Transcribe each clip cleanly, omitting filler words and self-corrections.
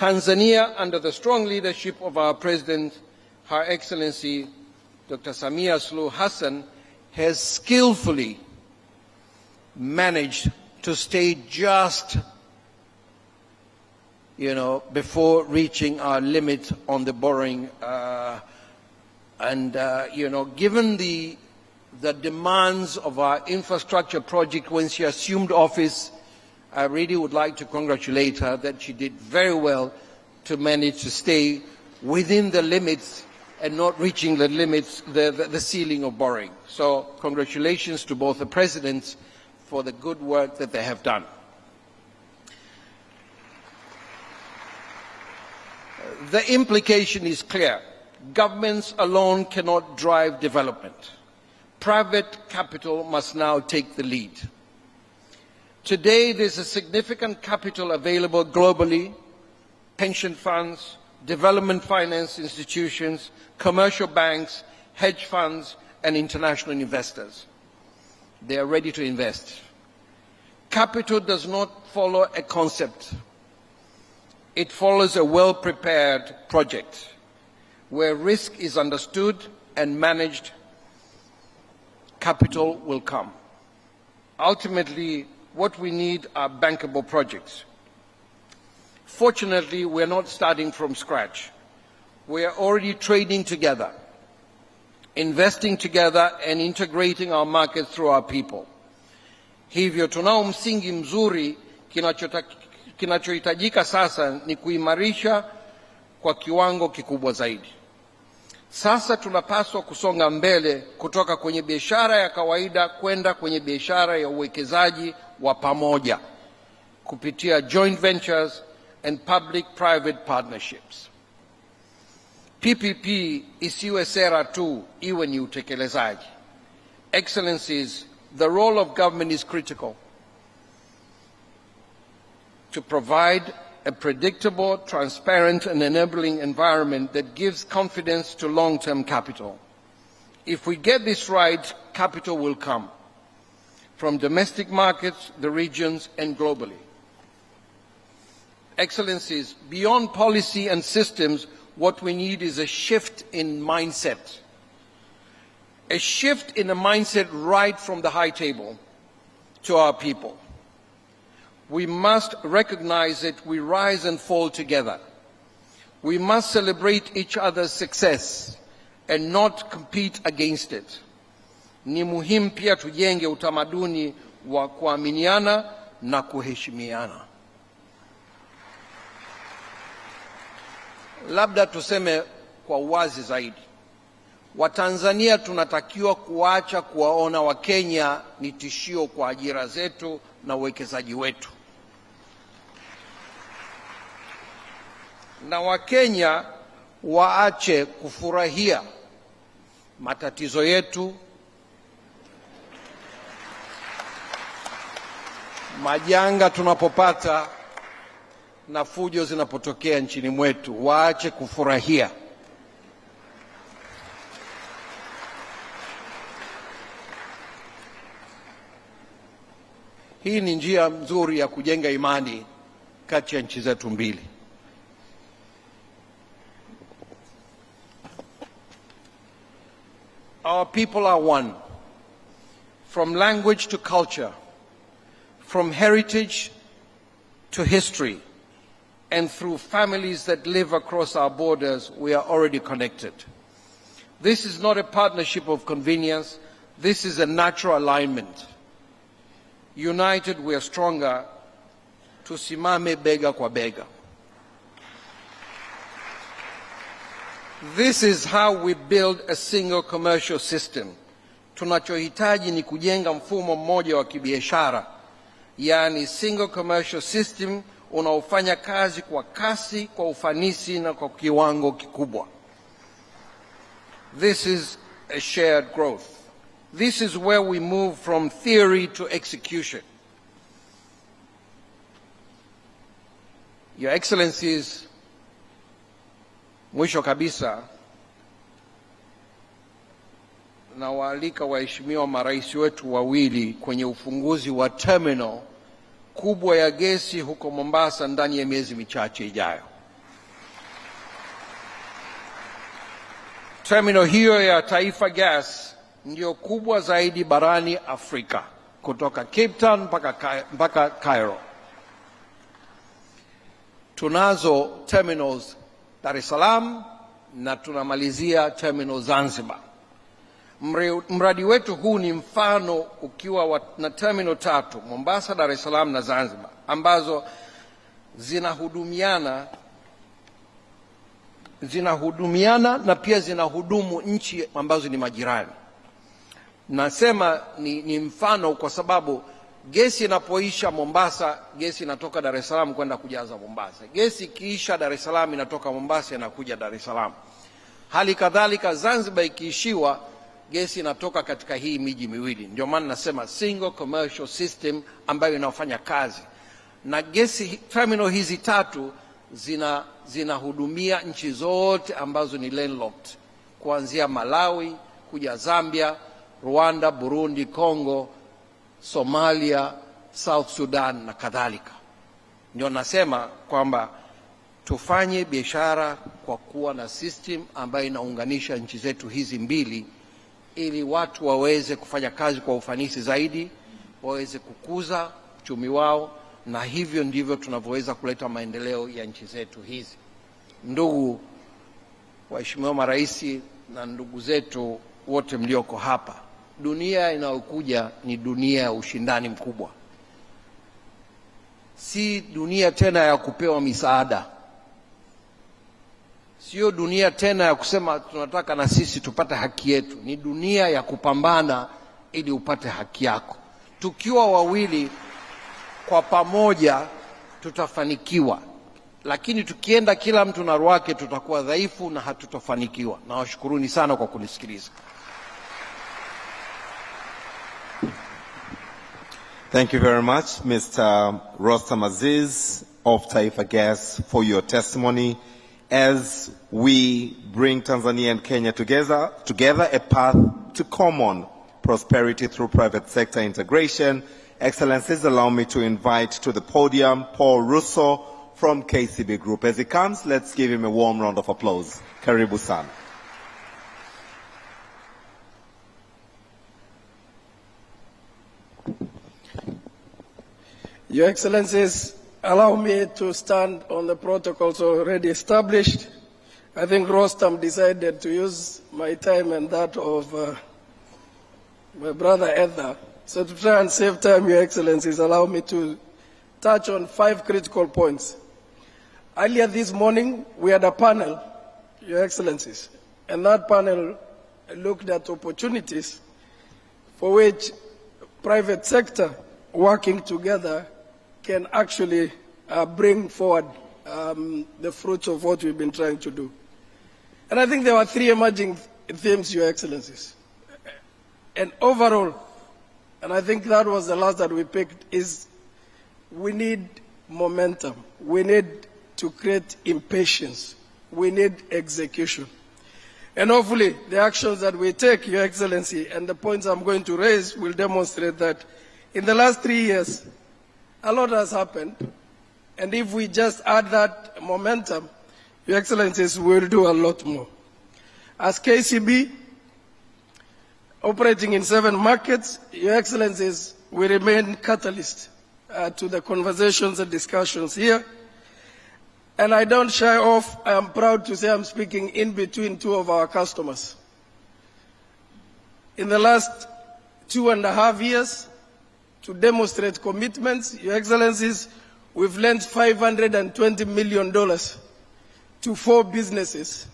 Tanzania, under the strong leadership of our President, Her Excellency Dr. Samia Suluhu Hassan, has skillfully managed to stay just, before reaching our limit on the borrowing. Given the demands of our infrastructure project when she assumed office, I really would like to congratulate her that she did very well to manage to stay within the limits and not reaching the limits, the ceiling of borrowing. So congratulations to both the presidents for the good work that they have done. The implication is clear. Governments alone cannot drive development. Private capital must now take the lead. Today, there's a significant capital available globally: pension funds, development finance institutions, commercial banks, hedge funds, and international investors. They are ready to invest. Capital does not follow a concept. It follows a well-prepared project where risk is understood and managed. Capital will come. Ultimately, what we need are bankable projects. Fortunately, we're not starting from scratch. We are already trading together, investing together, and integrating our markets through our people. Hivyo tunao msingi mzuri. Kinachohitajika sasa ni kuimarisha kwa kiwango kikubwa zaidi. Sasa tunapaswa kusonga mbele kutoka kwenye biashara ya kawaida kwenda kwenye biashara ya uwekezaji wa pamoja kupitia joint ventures and public-private partnerships. PPP isiwe sera tu, iwe ni utekelezaji. Excellencies, the role of government is critical to provide a predictable, transparent, and enabling environment that gives confidence to long-term capital. If we get this right, capital will come from domestic markets, the regions, and globally. Excellencies, beyond policy and systems, what we need is a shift in mindset. A shift in the mindset right from the high table to our people. We must recognize that we rise and fall together. We must celebrate each other's success and not compete against it. Ni muhimu pia tujenge utamaduni wa kuaminiana na kuheshimiana. Labda tuseme kwa uwazi zaidi. Watanzania tunatakiwa kuacha kuwaona Wakenya ni tishio kwa ajira zetu na uwekezaji wetu. Na Wakenya waache kufurahia matatizo yetu, majanga tunapopata na fujo zinapotokea nchini mwetu. Waache kufurahia. Hii ni njia nzuri ya kujenga imani kati ya nchi zetu mbili. Our people are one, from language to culture, from heritage to history, and through families that live across our borders, we are already connected. This is not a partnership of convenience, this is a natural alignment. United we are stronger, tusimame bega kwa bega. This is how we build a single commercial system. Tunachohitaji ni kujenga mfumo mmoja wa kibiashara, yani single commercial system unaofanya kazi kwa kasi, kwa ufanisi na kwa kiwango kikubwa. This is a shared growth. This is where we move from theory to execution. Your Excellencies, mwisho kabisa, na waalika waheshimiwa marais wetu wawili kwenye ufunguzi wa terminal kubwa ya gesi huko Mombasa ndani ya miezi michache ijayo. Terminal hiyo ya Taifa Gas ndio kubwa zaidi barani Afrika, kutoka Cape Town mpaka Cairo. Tunazo terminals Dar es Salaam na tunamalizia terminal Zanzibar. Mradi wetu huu ni mfano ukiwa na terminal 3, Mombasa, Dar es Salaam na Zanzibar, ambazo zinahudumiana na pia zinahudumu nchi ambazo ni majirani. Nasema ni mfano kwa sababu gesi inapoisha Mombasa, gesi inatoka Dar es Salaam kwenda kujaza Mombasa. Gesi ikiisha Dar es Salaam inatoka Mombasa inakuja Dar es Salaam. Hali kadhalika Zanzibar ikiishiwa, gesi inatoka katika hii miji miwili. Ndio maana nasema single commercial system ambayo inafanya kazi. Na gesi terminal hizi 3 zinahudumia nchi zote ambazo ni landlocked, kuanzia Malawi kuja Zambia, Rwanda, Burundi, Congo, Somalia, South Sudan na kadhalika. Ndio nasema kwamba tufanye biashara kwa kuwa na system ambayo inaunganisha nchi zetu hizi mbili, ili watu waweze kufanya kazi kwa ufanisi zaidi, waweze kukuza uchumi wao, na hivyo ndivyo tunavyoweza kuleta maendeleo ya nchi zetu hizi. Ndugu waheshimiwa marais na ndugu zetu wote mlioko hapa, dunia inayokuja ni dunia ya ushindani mkubwa. Si dunia tena ya kupewa misaada. Sio dunia tena ya kusema tunataka na sisi tupate haki yetu. Ni dunia ya kupambana ili upate haki yako. Tukiwa wawili kwa pamoja tutafanikiwa. Lakini tukienda kila mtu na ruwake tutakuwa dhaifu na hatutafanikiwa. Nawashukuruni sana kwa kunisikiliza. Thank you very much, Mr. Rostam Aziz of Taifa Gas, for your testimony as we bring Tanzania and Kenya together, a path to common prosperity through private sector integration. Excellencies, allow me to invite to the podium Paul Russo from KCB Group. As he comes, let's give him a warm round of applause. Karibu sana. Your Excellencies, allow me to stand on the protocols already established. I think Rostam decided to use my time and that of my brother Edda. So to try and save time, Your Excellencies, allow me to touch on 5 critical points. Earlier this morning, we had a panel, Your Excellencies, and that panel looked at opportunities for which private sector working together can actually bring forward the fruits of what we've been trying to do. And I think there were 3 emerging themes, Your Excellencies. And overall, and I think that was the last that we picked, is we need momentum. We need to create impatience. We need execution. And hopefully the actions that we take, Your Excellency, and the points I'm going to raise will demonstrate that in the last 3 years, a lot has happened. And if we just add that momentum, Your Excellencies, we'll do a lot more. As KCB, operating in 7 markets, Your Excellencies, we remain catalyst to the conversations and discussions here. And I don't shy off. I am proud to say I'm speaking in between 2 of our customers. In the last 2.5 years, to demonstrate commitments, Your Excellencies, we've lent $520 million to 4 businesses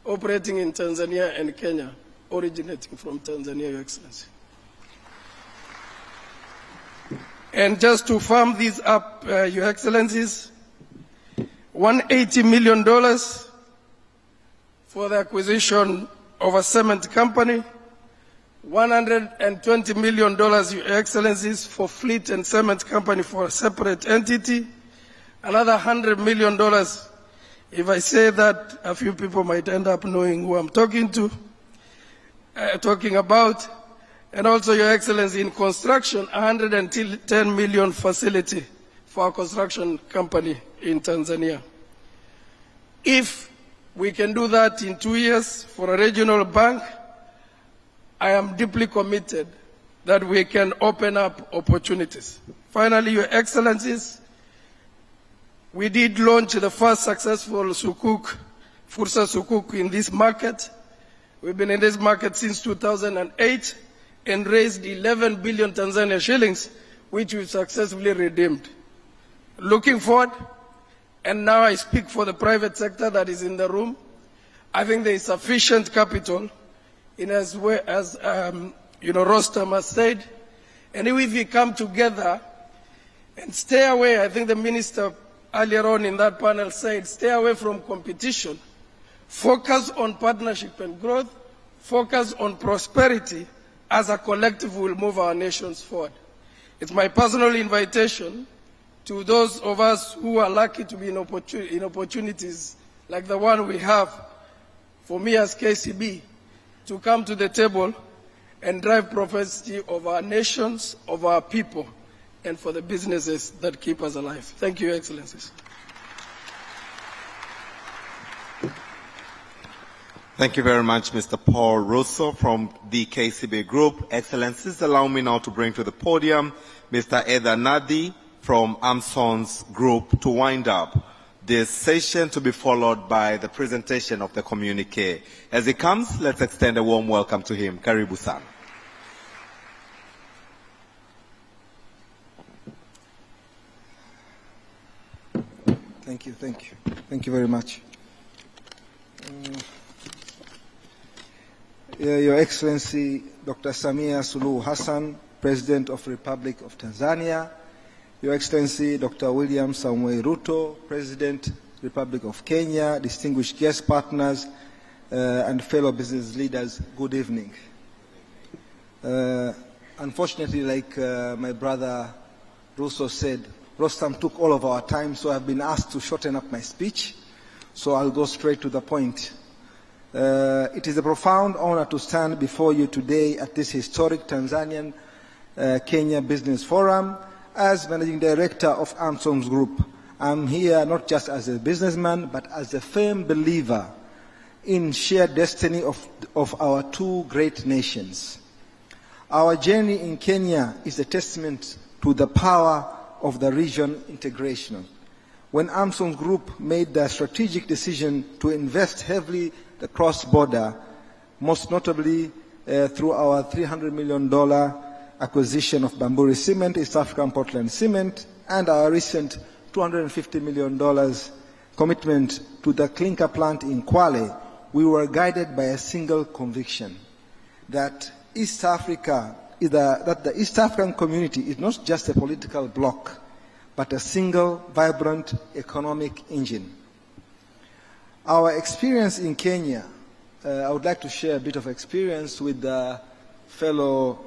operating in Tanzania and Kenya, originating from Tanzania, Your Excellency. And just to firm these up, Your Excellencies, $180 million for the acquisition of a cement company, $120 million, Your Excellencies, for fleet and cement company for a separate entity, another $100 million. If I say that, a few people might end up knowing who I'm talking about. And also, Your Excellency, in construction, $110 million facility for a construction company in Tanzania. If We can do that in 2 years for a regional bank. I am deeply committed that we can open up opportunities. Finally, Your Excellencies, we did launch the first successful sukuk, Fursa Sukuk, in this market. We've been in this market since 2008 and raised 11 billion Tanzania shillings, which we've successfully redeemed. Looking forward, and now I speak for the private sector that is in the room, I think there is sufficient capital, in as well as Rostam has said, and if we come together and stay away, I think the minister earlier on in that panel said, stay away from competition, focus on partnership and growth, focus on prosperity, as a collective will move our nations forward. It's my personal invitation to those of us who are lucky to be in opportunities like the one we have, for me as KCB, to come to the table and drive prosperity of our nations, of our people, and for the businesses that keep us alive. Thank you, Your Excellencies. Thank you very much, Mr. Paul Russo from the KCB Group. Excellencies, allow me now to bring to the podium Mr. Eda Nadi from Amson's Group to wind up this session, to be followed by the presentation of the communique. As he comes, let's extend a warm welcome to him. Karibu sana. Thank you very much. Your Excellency, Dr. Samia Suluhu Hassan, President of the Republic of Tanzania, Your Excellency, Dr. William Samoei Ruto, President, Republic of Kenya, distinguished guest partners, and fellow business leaders, good evening. Unfortunately, like my brother Russo said, Rostam took all of our time, so I've been asked to shorten up my speech, so I'll go straight to the point. It is a profound honor to stand before you today at this historic Tanzanian Kenya Business Forum as Managing Director of Amson's Group. I'm here not just as a businessman, but as a firm believer in shared destiny of our two great nations. Our journey in Kenya is a testament to the power of the region integration. When Amson's Group made the strategic decision to invest heavily the cross-border, most notably through our $300 million acquisition of Bamburi Cement, East African Portland Cement, and our recent $250 million commitment to the clinker plant in Kwale, we were guided by a single conviction, that the East African community is not just a political bloc, but a single, vibrant economic engine. Our experience in Kenya, I would like to share a bit of experience with the fellow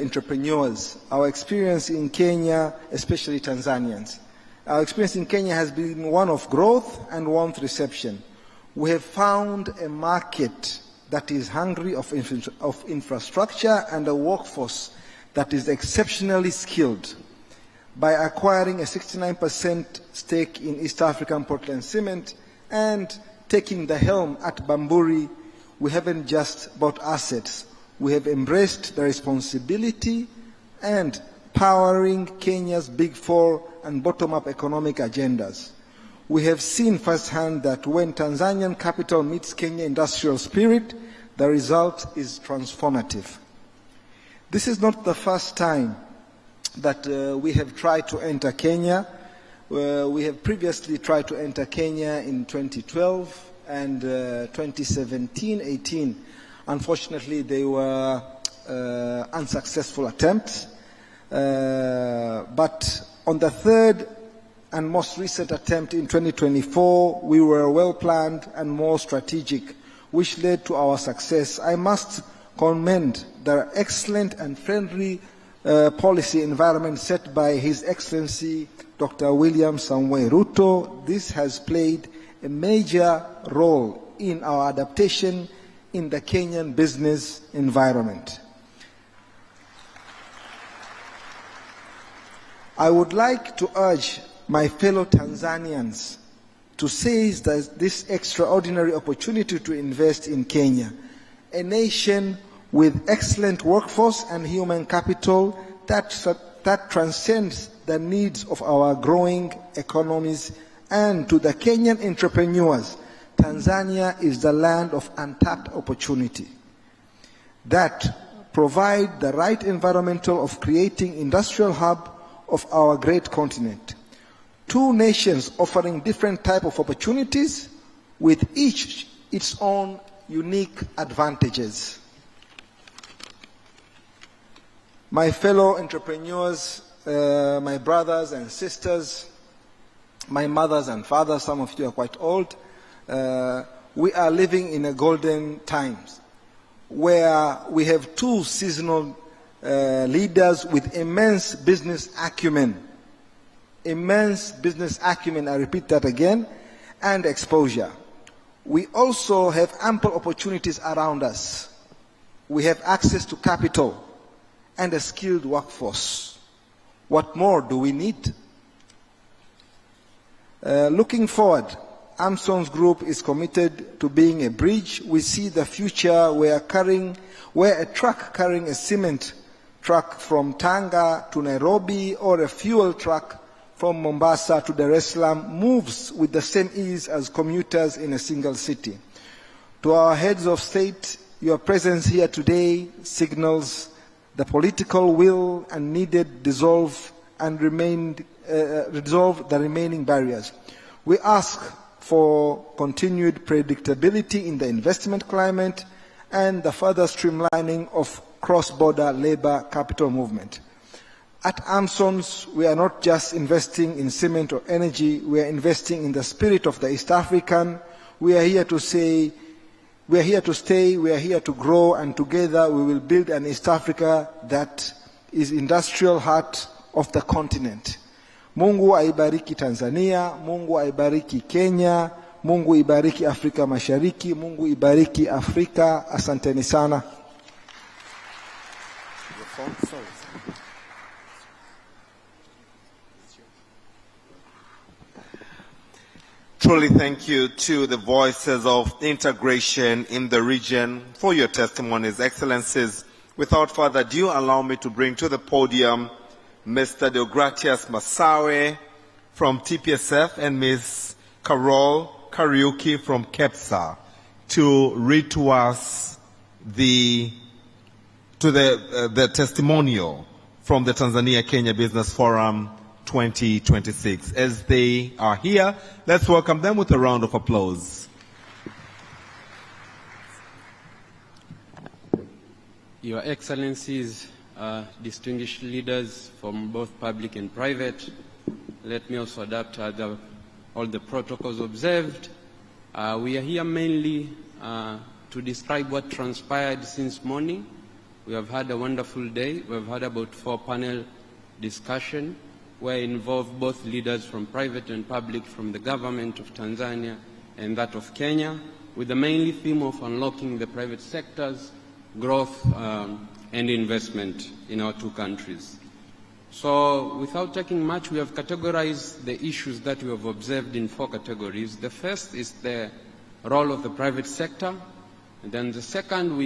entrepreneurs. Our experience in Kenya, especially Tanzanians, our experience in Kenya has been one of growth and warmth reception. We have found a market that is hungry of infrastructure and a workforce that is exceptionally skilled. By acquiring a 69% stake in East African Portland Cement and taking the helm at Bamburi, we haven't just bought assets. We have embraced the responsibility and powering Kenya's Big Four and bottom-up economic agendas. We have seen firsthand that when Tanzanian capital meets Kenya industrial spirit, the result is transformative. This is not the first time that we have tried to enter Kenya. We have previously tried to enter Kenya in 2012 and 2017-18. Unfortunately, they were unsuccessful attempts. But on the third and most recent attempt in 2024, we were well planned and more strategic, which led to our success. I must commend the excellent and friendly policy environment set by His Excellency Dr. William Samoei Ruto. This has played a major role in our adaptation in the Kenyan business environment. I would like to urge my fellow Tanzanians to seize this extraordinary opportunity to invest in Kenya, a nation with excellent workforce and human capital that transcends the needs of our growing economies. And to the Kenyan entrepreneurs, Tanzania is the land of untapped opportunity that provide the right environmental of creating industrial hub of our great continent. Two nations offering different type of opportunities with each its own unique advantages. My fellow entrepreneurs, my brothers and sisters, my mothers and fathers, some of you are quite old, we are living in a golden times where we have two seasonal leaders with immense business acumen, I repeat that again, and exposure. We also have ample opportunities around us. We have access to capital and a skilled workforce. What more do we need? Looking forward, Amson's group is committed to being a bridge. We see the future where a truck carrying a cement truck from Tanga to Nairobi or a fuel truck from Mombasa to Dar es Salaam moves with the same ease as commuters in a single city. To our heads of state, your presence here today signals the political will and needed resolve the remaining barriers. We ask for continued predictability in the investment climate and the further streamlining of cross-border labor capital movement. At Amson's, we are not just investing in cement or energy, we are investing in the spirit of the East African. We are here to stay, we are here to grow, and together we will build an East Africa that is industrial heart of the continent. Mungu aibariki Tanzania, Mungu aibariki Kenya, Mungu ibariki Afrika Mashariki, Mungu ibariki Afrika. Asanteni sana. Truly thank you to the voices of integration in the region for your testimonies, Excellencies. Without further ado, allow me to bring to the podium Mr. Deogratias Masawe from TPSF and Ms. Carol Kariuki from KEPSA to read to us the testimonial from the Tanzania-Kenya Business Forum 2026. As they are here, let's welcome them with a round of applause. Your Excellencies, distinguished leaders from both public and private, let me also adapt all the protocols observed. We are here mainly to describe what transpired since morning. We have had a wonderful day. We have had about 4 panel discussion where involved both leaders from private and public, from the government of Tanzania and that of Kenya, with the main theme of unlocking the private sector's growth and investment in our two countries. So without taking much, we have categorized the issues that we have observed in 4 categories. The first is the role of the private sector. And then the second,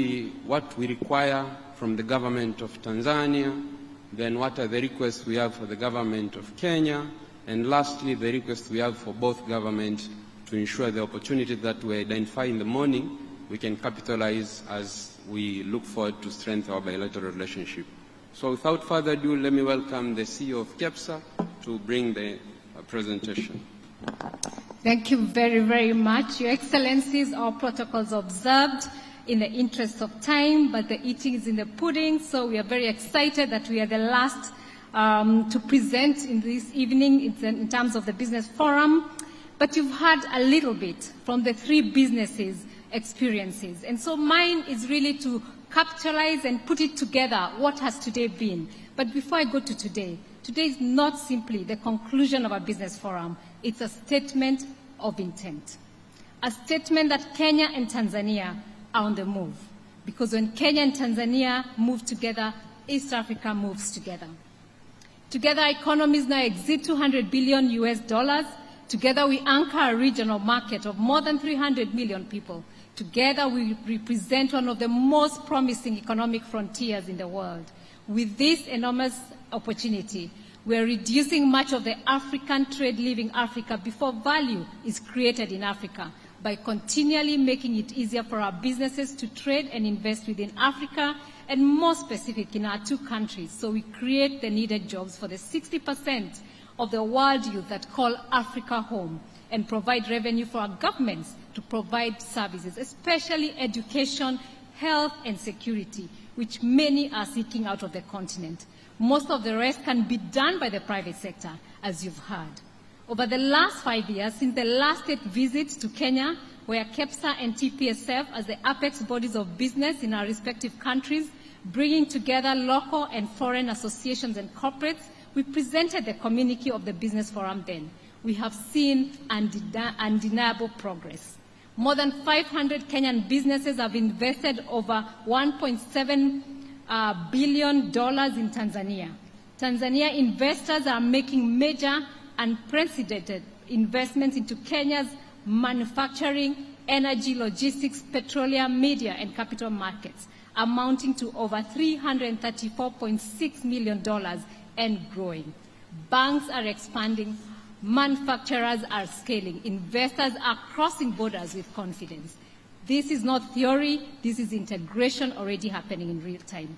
what we require from the government of Tanzania. Then what are the requests we have for the government of Kenya? And lastly, the requests we have for both governments to ensure the opportunity that we identify in the morning, we can capitalize as we look forward to strengthen our bilateral relationship. So without further ado, let me welcome the CEO of KEPSA to bring the presentation. Thank you very, very much. Your Excellencies, our protocols observed in the interest of time, but the eating is in the pudding, so we are very excited that we are the last to present in this evening in terms of the business forum. But you've heard a little bit from the 3 businesses' experiences. And so mine is really to capitalize and put it together what has today been. But before I go to today is not simply the conclusion of a business forum. It's a statement of intent. A statement that Kenya and Tanzania are on the move. Because when Kenya and Tanzania move together, East Africa moves together. Together, economies now exceed $200 billion US, Together we anchor a regional market of more than 300 million people. Together we represent one of the most promising economic frontiers in the world. With this enormous opportunity, we are reducing much of the African trade leaving Africa before value is created in Africa by continually making it easier for our businesses to trade and invest within Africa, and more specific in our two countries, so we create the needed jobs for the 60% of the world youth that call Africa home, and provide revenue for our governments to provide services, especially education, health, and security, which many are seeking out of the continent. Most of the rest can be done by the private sector, as you've heard. Over the last 5 years, since the last state visit to Kenya, where KEPSA and TPSF as the apex bodies of business in our respective countries, bringing together local and foreign associations and corporates, we presented the communique of the Business Forum then. We have seen undeniable progress. More than 500 Kenyan businesses have invested over $1.7 billion in Tanzania. Tanzania investors are making major unprecedented investments into Kenya's manufacturing, energy, logistics, petroleum, media, and capital markets, amounting to over $334.6 million and growing. Banks are expanding, manufacturers are scaling, investors are crossing borders with confidence. This is not theory, this is integration already happening in real time.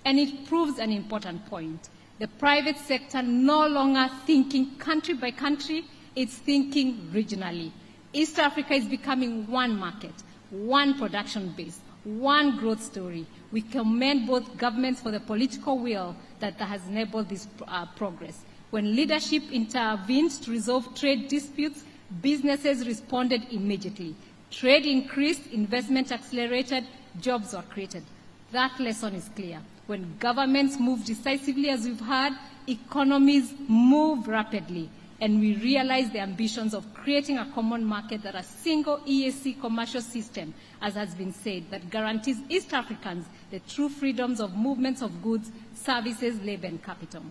And it proves an important point. The private sector no longer thinking country by country, it's thinking regionally. East Africa is becoming one market, one production base, one growth story. We commend both governments for the political will that has enabled this progress. When leadership intervened to resolve trade disputes, businesses responded immediately. Trade increased, investment accelerated, jobs were created. That lesson is clear. When governments move decisively, as we've heard, economies move rapidly, and we realize the ambitions of creating a common market, that a single EAC commercial system, as has been said, that guarantees East Africans the true freedoms of movements of goods, services, labor, and capital.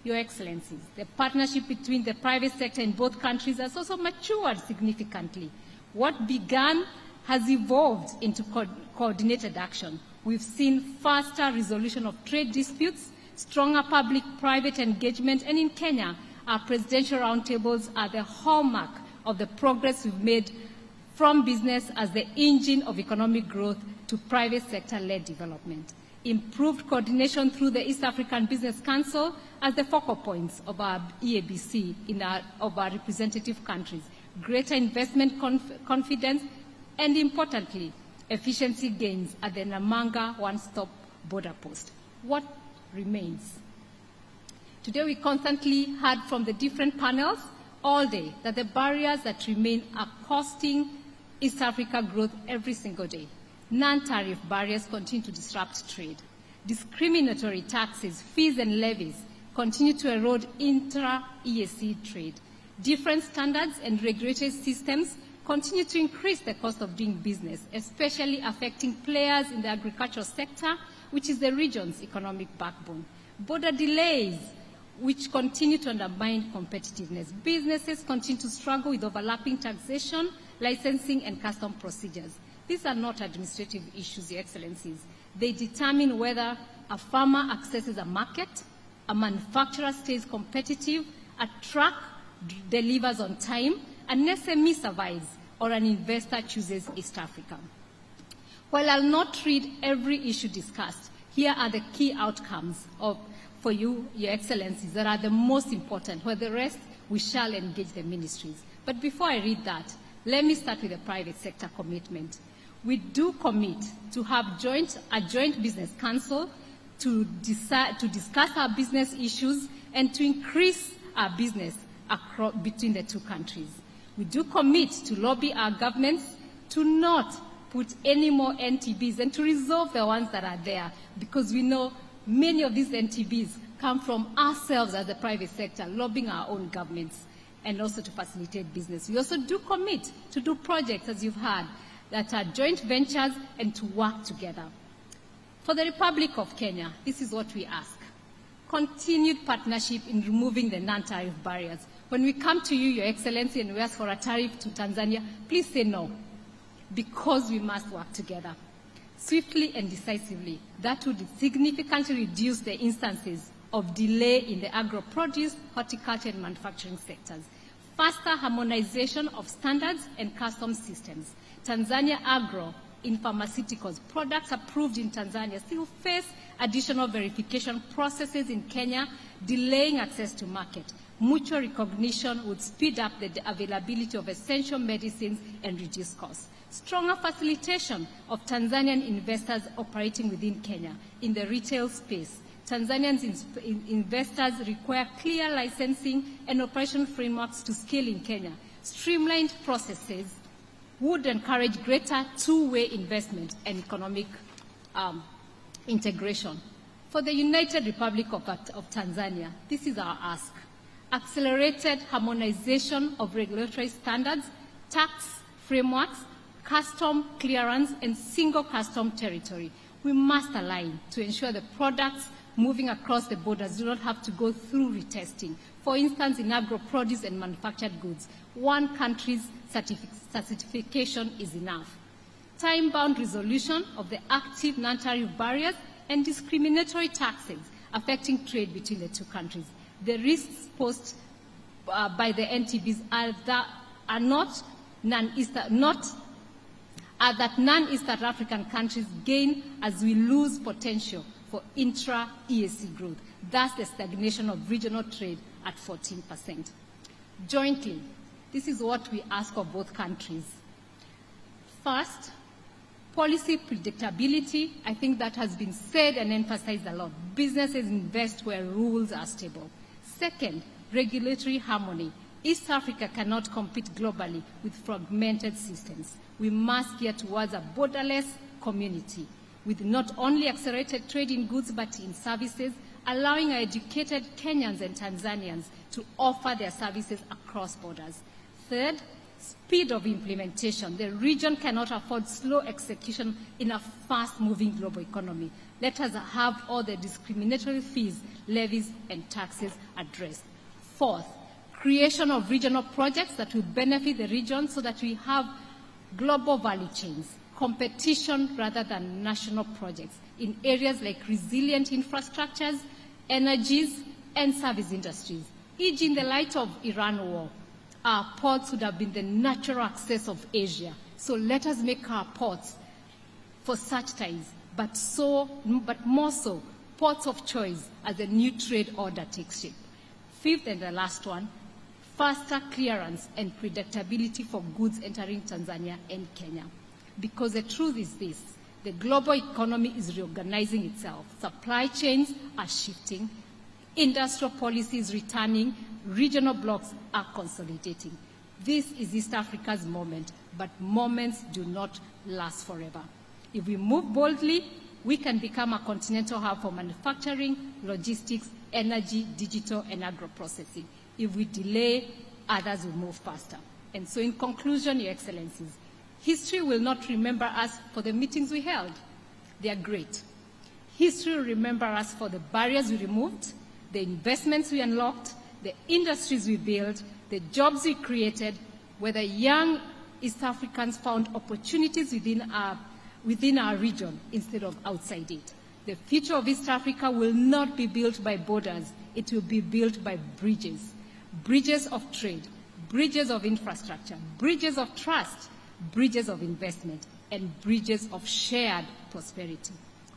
Your Excellencies, the partnership between the private sector in both countries has also matured significantly. What began has evolved into coordinated action. We've seen faster resolution of trade disputes, stronger public-private engagement, and in Kenya, our presidential roundtables are the hallmark of the progress we've made from business as the engine of economic growth to private sector-led development. Improved coordination through the East African Business Council as the focal points of our EABC of our representative countries. Greater investment confidence, and importantly, efficiency gains at the Namanga one-stop border post. What remains? Today we constantly heard from the different panels all day that the barriers that remain are costing East Africa growth every single day. Non-tariff barriers continue to disrupt trade. Discriminatory taxes, fees, and levies continue to erode intra-EAC trade. Different standards and regulatory systems continue to increase the cost of doing business, especially affecting players in the agricultural sector, which is the region's economic backbone. Border delays, which continue to undermine competitiveness. Businesses continue to struggle with overlapping taxation, licensing, and custom procedures. These are not administrative issues, Your Excellencies. They determine whether a farmer accesses a market, a manufacturer stays competitive, a truck delivers on time, an SME survives, or an investor chooses East Africa. While I'll not read every issue discussed, here are the key outcomes for you, Your Excellencies, that are the most important. For the rest, we shall engage the ministries. But before I read that, let me start with the private sector commitment. We do commit to have a joint business council to discuss our business issues and to increase our business between the two countries. We do commit to lobby our governments to not put any more NTBs and to resolve the ones that are there, because we know many of these NTBs come from ourselves as the private sector, lobbying our own governments, and also to facilitate business. We also do commit to do projects, as you've heard, that are joint ventures and to work together. For the Republic of Kenya, this is what we ask. Continued partnership in removing the non-tariff barriers. When we come to you, Your Excellency, and we ask for a tariff to Tanzania, please say no, because we must work together swiftly and decisively. That would significantly reduce the instances of delay in the agro-produce, horticulture, and manufacturing sectors. Faster harmonization of standards and customs systems. Tanzania agro in pharmaceuticals, products approved in Tanzania still face additional verification processes in Kenya, delaying access to market. Mutual recognition would speed up the availability of essential medicines and reduce costs. Stronger facilitation of Tanzanian investors operating within Kenya in the retail space. Tanzanian investors require clear licensing and operation frameworks to scale in Kenya. Streamlined processes would encourage greater two-way investment and economic integration. For the United Republic of Tanzania, this is our ask. Accelerated harmonization of regulatory standards, tax frameworks, custom clearance, and single custom territory. We must align to ensure the products moving across the borders do not have to go through retesting. For instance, in agro-produce and manufactured goods, one country's certification is enough. Time-bound resolution of the active non-tariff barriers and discriminatory taxes affecting trade between the two countries. The risks posed by the NTBs are that non-East African countries gain as we lose potential for intra-EAC growth, thus the stagnation of regional trade at 14%. Jointly, this is what we ask of both countries. First, policy predictability. I think that has been said and emphasized a lot. Businesses invest where rules are stable. Second, regulatory harmony. East Africa cannot compete globally with fragmented systems. We must gear towards a borderless community with not only accelerated trade in goods but in services, allowing our educated Kenyans and Tanzanians to offer their services across borders. Third, speed of implementation. The region cannot afford slow execution in a fast-moving global economy. Let us have all the discriminatory fees, levies, and taxes addressed. Fourth, creation of regional projects that will benefit the region so that we have global value chains, competition rather than national projects in areas like resilient infrastructures, energies, and service industries. E.g., in the light of Iran war, our ports would have been the natural access of Asia. So let us make our ports for such times, but more so, ports of choice as the new trade order takes shape. Fifth and the last one, faster clearance and predictability for goods entering Tanzania and Kenya. Because the truth is this, the global economy is reorganizing itself. Supply chains are shifting, industrial policy is returning, regional blocs are consolidating. This is East Africa's moment, but moments do not last forever. If we move boldly, we can become a continental hub for manufacturing, logistics, energy, digital, and agro-processing. If we delay, others will move faster. And so in conclusion, Your Excellencies, history will not remember us for the meetings we held. They are great. History will remember us for the barriers we removed, the investments we unlocked, the industries we built, the jobs we created, whether young East Africans found opportunities within our region instead of outside it. The future of East Africa will not be built by borders. It will be built by bridges. Bridges of trade, bridges of infrastructure, bridges of trust, bridges of investment, and bridges of shared prosperity.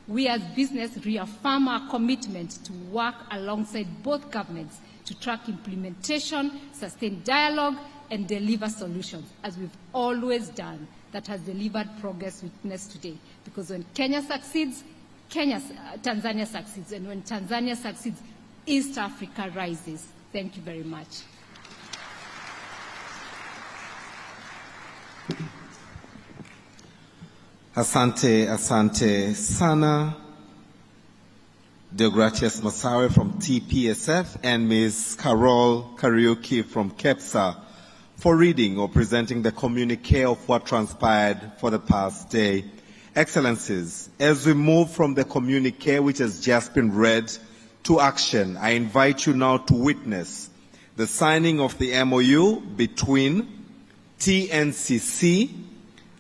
We as business reaffirm our commitment to work alongside both governments to track implementation, sustain dialogue, and deliver solutions, as we've always done, that has delivered progress witnessed today. Because when Kenya succeeds, Tanzania succeeds, and when Tanzania succeeds, East Africa rises. Thank you very much. Asante sana. Deogratias Masawe from TPSF and Ms. Carol Kariuki from KEPSA for reading or presenting the communique of what transpired for the past day. Excellencies, as we move from the communique which has just been read to action, I invite you now to witness the the signing of the MOU between TNCC,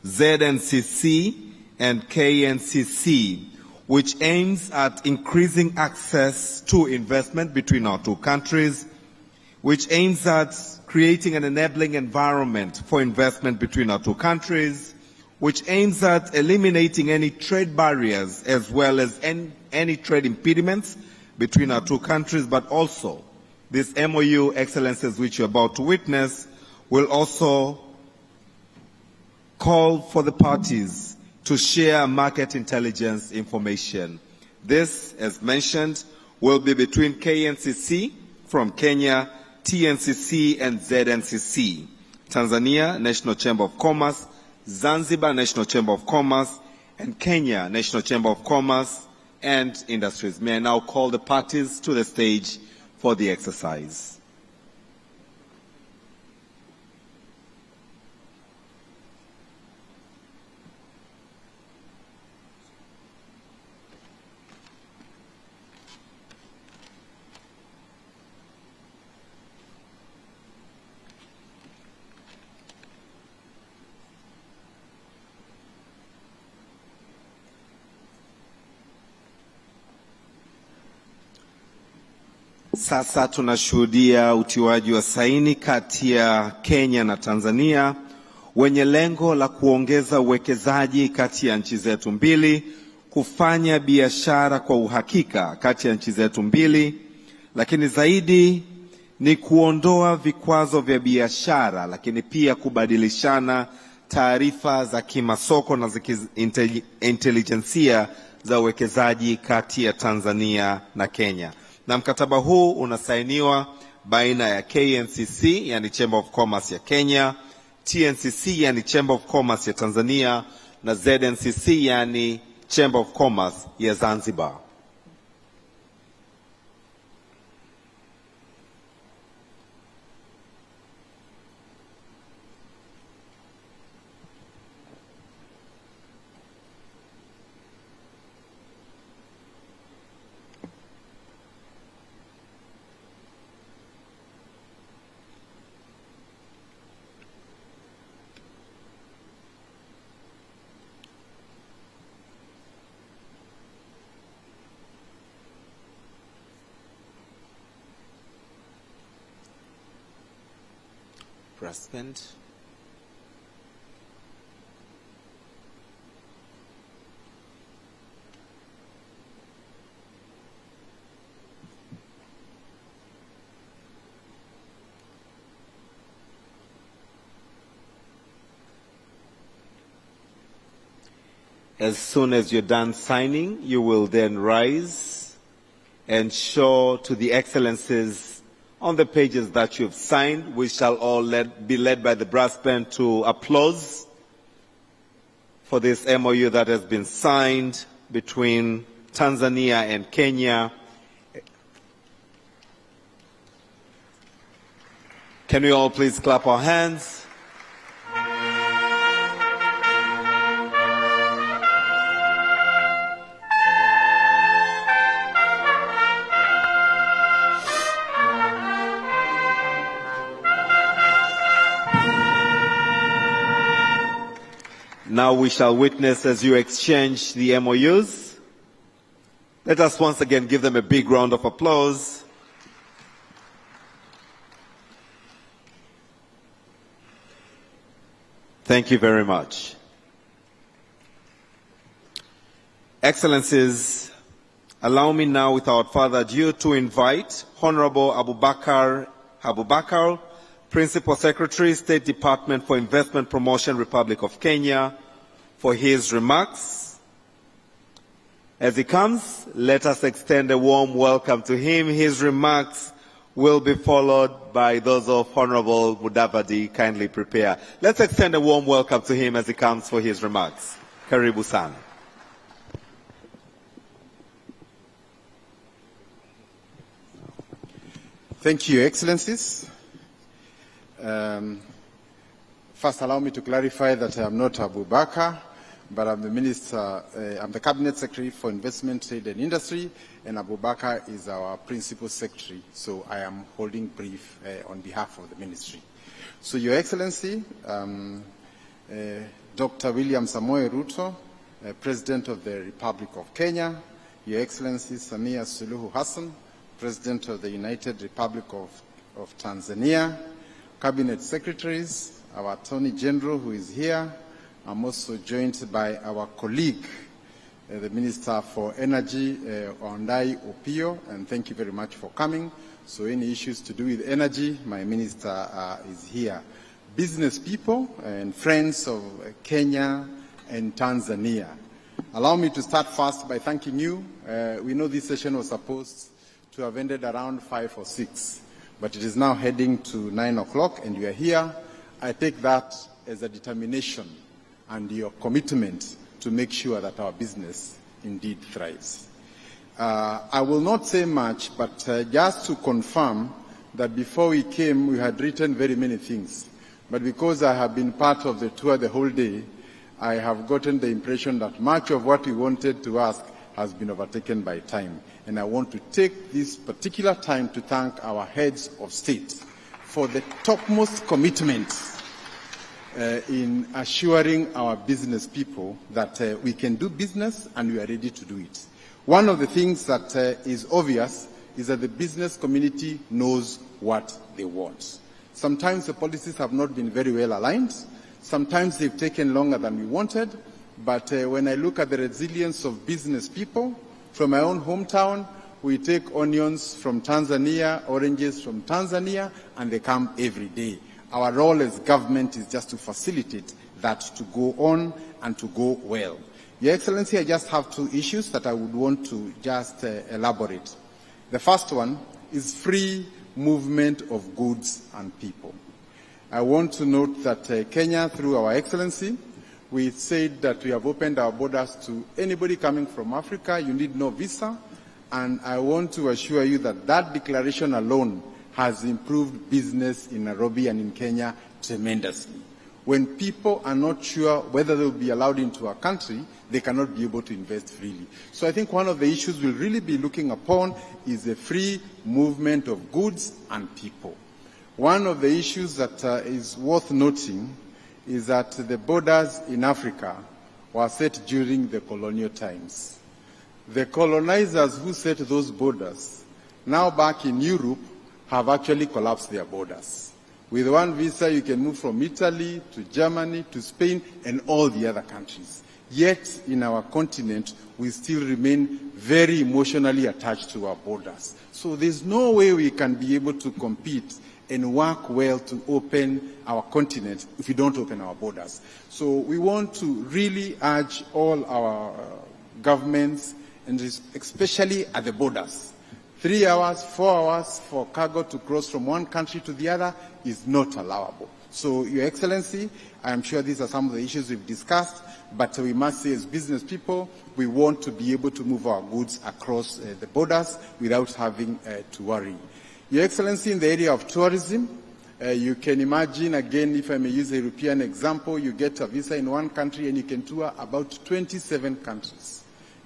ZNCC, and KNCC, which aims at increasing access to investment between our two countries, which aims at creating an enabling environment for investment between our two countries, which aims at eliminating any trade barriers as well as any trade impediments between our two countries, but also this MOU, Excellencies, which you're about to witness, will also call for the parties to share market intelligence information. This, as mentioned, will be between KNCC from Kenya, TNCC and ZNCC, Tanzania National Chamber of Commerce, Zanzibar National Chamber of Commerce, and Kenya National Chamber of Commerce and Industries. May I now call the parties to the stage for the exercise. Sasa tunashuhudia utiwaji wa saini kati ya Kenya na Tanzania wenye lengo la kuongeza uwekezaji kati ya nchi zetu mbili, kufanya biashara kwa uhakika kati ya nchi zetu mbili, lakini zaidi ni kuondoa vikwazo vya biashara, lakini pia kubadilishana taarifa za kimasoko na za intelijensia za uwekezaji kati ya Tanzania na Kenya. Na mkataba huu unasainiwa baina ya KNCC, yani Chamber of Commerce ya Kenya, TNCC, yani Chamber of Commerce ya Tanzania, na ZNCC, yani Chamber of Commerce ya Zanzibar. President. As soon as you're done signing, you will then rise and show to the excellencies on the pages that you've signed. We shall all be led by the brass band to applause for this MOU that has been signed between Tanzania and Kenya. Can we all please clap our hands? Now we shall witness as you exchange the MOUs. Let us once again give them a big round of applause. Thank you very much. Excellencies, allow me now without further ado to invite Honorable Abubakar, Principal Secretary, State Department for Investment Promotion, Republic of Kenya, for his remarks. As he comes, let us extend a warm welcome to him. His remarks will be followed by those of Honorable Mudavadi. Kindly prepare. Let's extend a warm welcome to him as he comes for his remarks. Karibu sana. Thank you, Excellencies. First, allow me to clarify that I am not Abu Bakr. but I'm the Minister, I'm the Cabinet Secretary for Investment, Trade and Industry, and Abubakar is our Principal Secretary, so I am holding brief on behalf of the Ministry. So, Your Excellency, Dr. William Samoei Ruto, President of the Republic of Kenya, Your Excellency Samia Suluhu Hassan, President of the United Republic of Tanzania, Cabinet Secretaries, our Attorney General who is here. I'm also joined by our colleague, the Minister for Energy, Ondai Opio, and thank you very much for coming. So any issues to do with energy, my Minister is here. Business people and friends of Kenya and Tanzania. Allow me to start first by thanking you. We know this session was supposed to have ended around 5 or 6, but it is now heading to 9 o'clock and you are here. I take that as a determination and your commitment to make sure that our business indeed thrives. I will not say much, but just to confirm that before we came, we had written very many things. But because I have been part of the tour the whole day, I have gotten the impression that much of what we wanted to ask has been overtaken by time. And I want to take this particular time to thank our heads of state for the topmost commitment in assuring our business people that we can do business and we are ready to do it. One of the things that is obvious is that the business community knows what they want. Sometimes the policies have not been very well aligned. Sometimes they've taken longer than we wanted. But when I look at the resilience of business people, from my own hometown, we take onions from Tanzania, oranges from Tanzania, and they come every day. Our role as government is just to facilitate that to go on and to go well. Your Excellency, I just have 2 issues that I would want to just elaborate. The first one is free movement of goods and people. I want to note that Kenya, through our Excellency, we said that we have opened our borders to anybody coming from Africa. You need no visa. And I want to assure you that that declaration alone has improved business in Nairobi and in Kenya tremendously. When people are not sure whether they will be allowed into our country, they cannot be able to invest freely. So I think one of the issues we'll really be looking upon is the free movement of goods and people. One of the issues that is worth noting is that the borders in Africa were set during the colonial times. The colonizers who set those borders, now back in Europe, have actually collapsed their borders. With one visa, you can move from Italy to Germany to Spain and all the other countries. Yet, in our continent, we still remain very emotionally attached to our borders. So there's no way we can be able to compete and work well to open our continent if we don't open our borders. So we want to really urge all our governments, and especially at the borders. 3 hours, 4 hours for cargo to cross from one country to the other is not allowable. So, Your Excellency, I am sure these are some of the issues we've discussed, but we must say as business people, we want to be able to move our goods across the borders without having to worry. Your Excellency, in the area of tourism, you can imagine, again, if I may use a European example, you get a visa in one country and you can tour about 27 countries.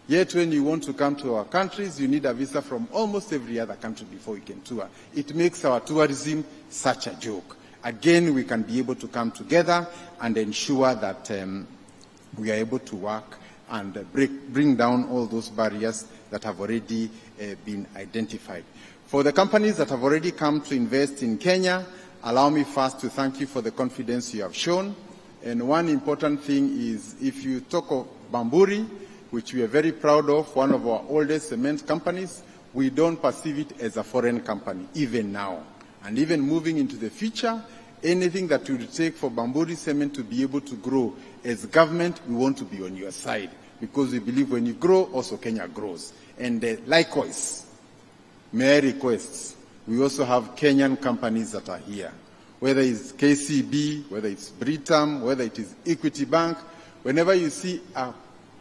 Yet when you want to come to our countries, you need a visa from almost every other country before you can tour. It makes our tourism such a joke. Again, we can be able to come together and ensure that we are able to work and bring down all those barriers that have already been identified. For the companies that have already come to invest in Kenya, allow me first to thank you for the confidence you have shown. And one important thing is, if you talk of Bamburi, which we are very proud of, one of our oldest cement companies, we don't perceive it as a foreign company, even now. And even moving into the future, anything that would take for Bamburi Cement to be able to grow, as government, we want to be on your side, because we believe when you grow, also Kenya grows. And likewise, may I request, we also have Kenyan companies that are here, whether it's KCB, whether it's Britam, whether it is Equity Bank. Whenever you see a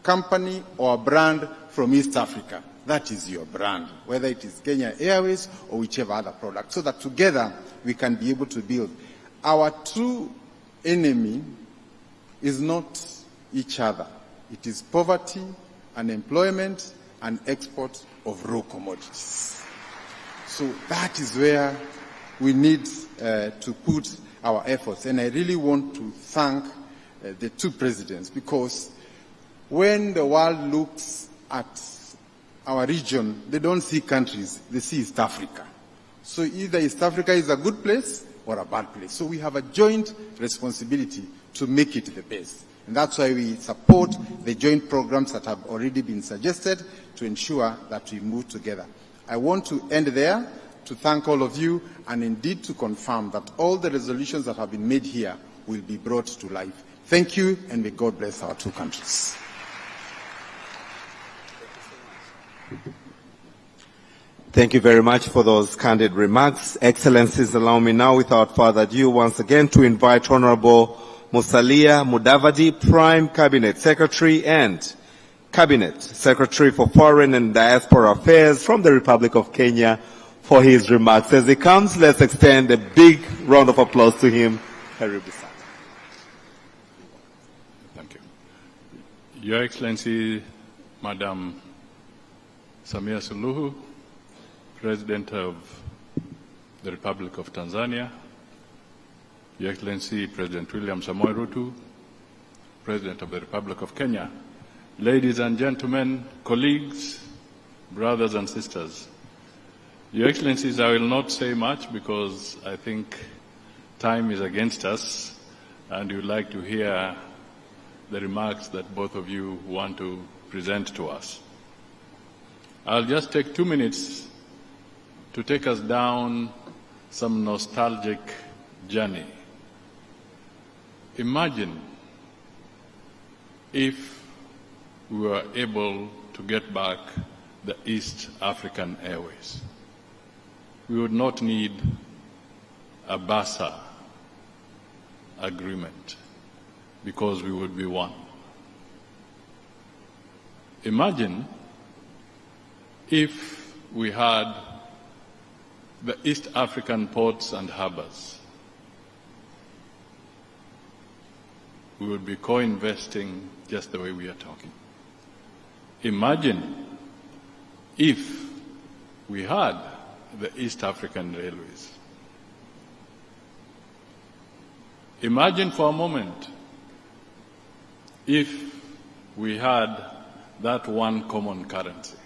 company or a brand from East Africa, that is your brand, whether it is Kenya Airways or whichever other product, so that together we can be able to build. Our true enemy is not each other. It is poverty, unemployment, and export of raw commodities. So that is where we need to put our efforts. And I really want to thank the two presidents, because when the world looks at our region, they don't see countries, they see East Africa. So either East Africa is a good place or a bad place. So we have a joint responsibility to make it the best. And that's why we support the joint programs that have already been suggested to ensure that we move together. I want to end there to thank all of you and indeed to confirm that all the resolutions that have been made here will be brought to life. Thank you, and may God bless our two countries. Thank you very much for those candid remarks. Excellencies, allow me now, without further ado, once again to invite Honorable Musalia Mudavadi, Prime Cabinet Secretary and Cabinet Secretary for Foreign and Diaspora Affairs from the Republic of Kenya, for his remarks. As he comes, let's extend a big round of applause to him. Karibu sana. Thank you. Your Excellency, Madam Samia Suluhu, President of the Republic of Tanzania, Your Excellency President William Samoei Ruto, President of the Republic of Kenya, ladies and gentlemen, colleagues, brothers and sisters. Your Excellencies, I will not say much because I think time is against us and you would like to hear the remarks that both of you want to present to us. I'll just take 2 minutes to take us down some nostalgic journey. Imagine if we were able to get back the East African Airways. We would not need a BASA agreement because we would be one. Imagine if we had the East African ports and harbors. We would be co-investing just the way we are talking. Imagine if we had the East African Railways. Imagine for a moment if we had that one common currency.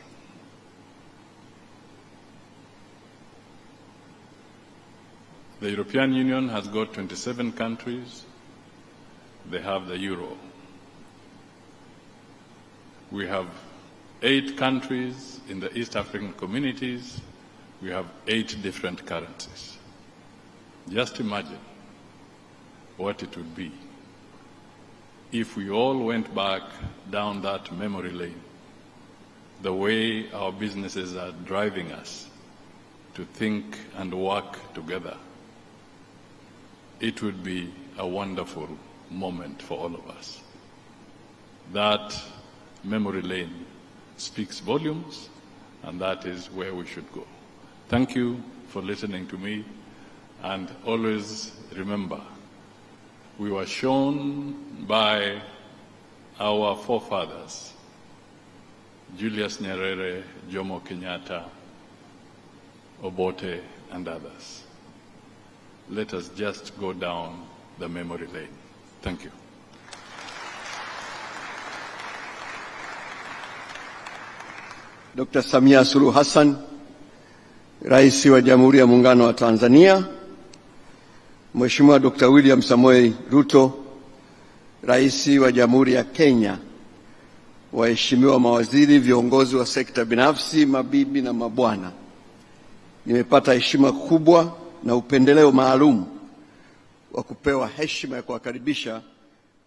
The European Union has got 27 countries. They have the euro. We have 8 countries in the East African communities. We have 8 different currencies. Just imagine what it would be if we all went back down that memory lane, the way our businesses are driving us to think and work together. It would be a wonderful moment for all of us. That memory lane speaks volumes, and that is where we should go. Thank you for listening to me, and always remember, we were shown by our forefathers, Julius Nyerere, Jomo Kenyatta, Obote, and others. Let us just go down the memory lane. Thank you. Dr. Samia Suluhu Hassan, Rais wa Jamhuri ya Muungano wa Tanzania, Mheshimiwa Dr. William Samoei Ruto, Rais wa Jamhuri ya Kenya, waheshimiwa mawaziri, viongozi wa sekta binafsi, mabibi na mabwana. Nimepata heshima kubwa na upendeleo maalum wa kupewa heshima ya kuwakaribisha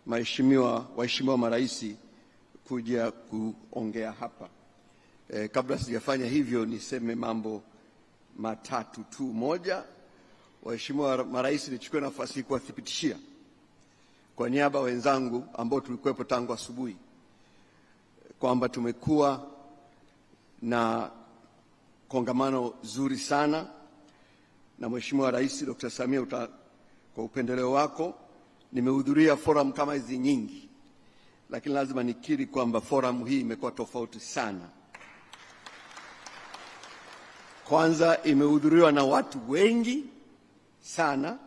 waheshimiwa maraisi kuja kuongea hapa. Kabla sijafanya hivyo niseme mambo matatu tu. Moja, waheshimiwa maraisi, nichukue nafasi hii kuwathibitishia kwa niaba wenzangu ambao tulikuwepo tangu asubuhi kwamba tumekuwa na kongamano zuri sana na Mheshimiwa Rais Dr. Samia. Kwa upendeleo wako nimehudhuria forum kama hizi nyingi, lakini lazima nikiri kwamba forum hii imekuwa tofauti sana. Kwanza imehudhuriwa na watu wengi sana,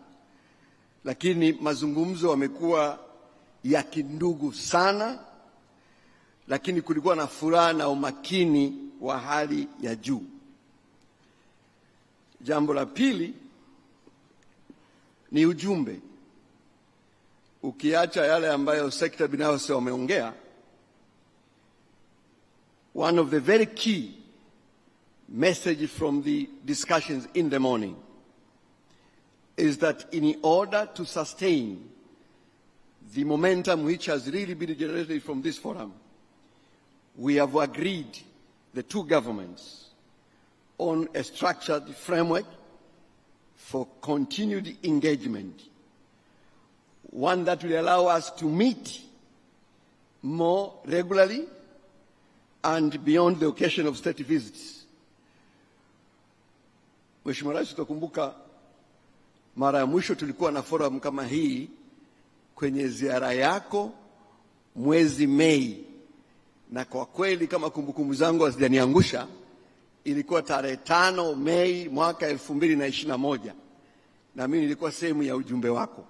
lakini mazungumzo yamekuwa ya kindugu sana, lakini kulikuwa na furaha na umakini wa hali ya juu. Jambo la pili ni ujumbe. Ukiacha yale ambayo sekta binafsi wameongea, one of the very key message from the discussions in the morning is that in order to sustain the momentum which has really been generated from this forum, we have agreed, the two governments, on a structured framework for continued engagement, one that will allow us to meet more regularly and beyond the occasion of state visits. Mheshimiwa Rais, utakumbuka mara ya mwisho tulikuwa na forum kama hii kwenye ziara yako mwezi Mei, na kwa kweli kama kumbukumbu zangu hazijaniangusha, ilikuwa tarehe 5 Mei mwaka 2021, na mimi nilikuwa sehemu ya ujumbe wako.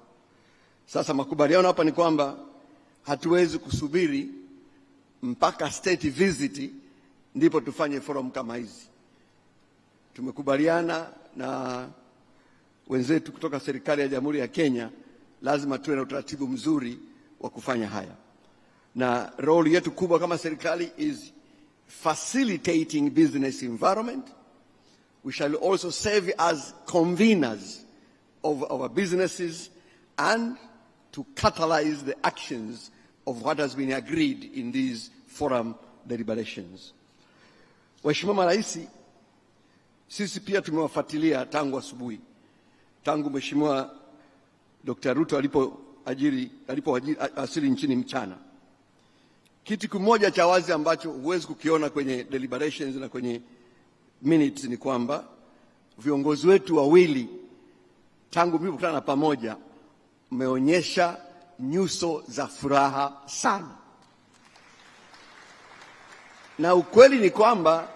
Sasa makubaliano hapa ni kwamba hatuwezi kusubiri mpaka state visit ndipo tufanye forum kama hizi. Tumekubaliana na wenzetu kutoka serikali ya Jamhuri ya Kenya, lazima tuwe na utaratibu mzuri wa kufanya haya. Na role yetu kubwa kama serikali is facilitating business environment. We shall also serve as conveners of our businesses and to catalyze the actions of what has been agreed in these forum deliberations. Mheshimiwa Marais, sisi pia tumewafuatilia tangu asubuhi, tangu Mheshimiwa Dr. Ruto alipowasili nchini mchana. Kitu kimoja cha wazi ambacho huwezi kukiona kwenye deliberations na kwenye minutes ni kwamba viongozi wetu wawili tangu mlipokutana pamoja mmeonyesha nyuso za furaha sana. Na ukweli ni kwamba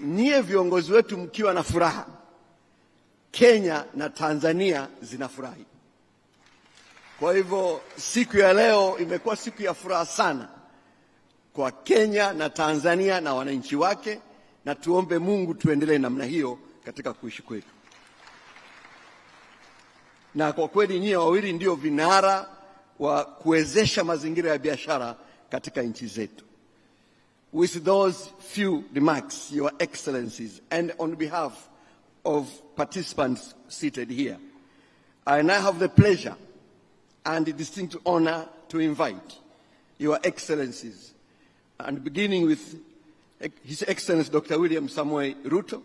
nyie viongozi wetu mkiwa na furaha, Kenya na Tanzania zinafurahi. Kwa hivyo siku ya leo imekuwa siku ya furaha sana kwa Kenya na Tanzania na wananchi wake, na tuombe Mungu tuendelee namna hiyo katika kuishi kwetu. Na kwa kweli nyie wawili ndio vinara wa kuwezesha mazingira ya biashara katika nchi zetu. With those few remarks, Your Excellencies, and on behalf of participants seated here, I now have the pleasure and the distinct honor to invite Your Excellencies, and beginning with His Excellency Dr. William Samoei Ruto,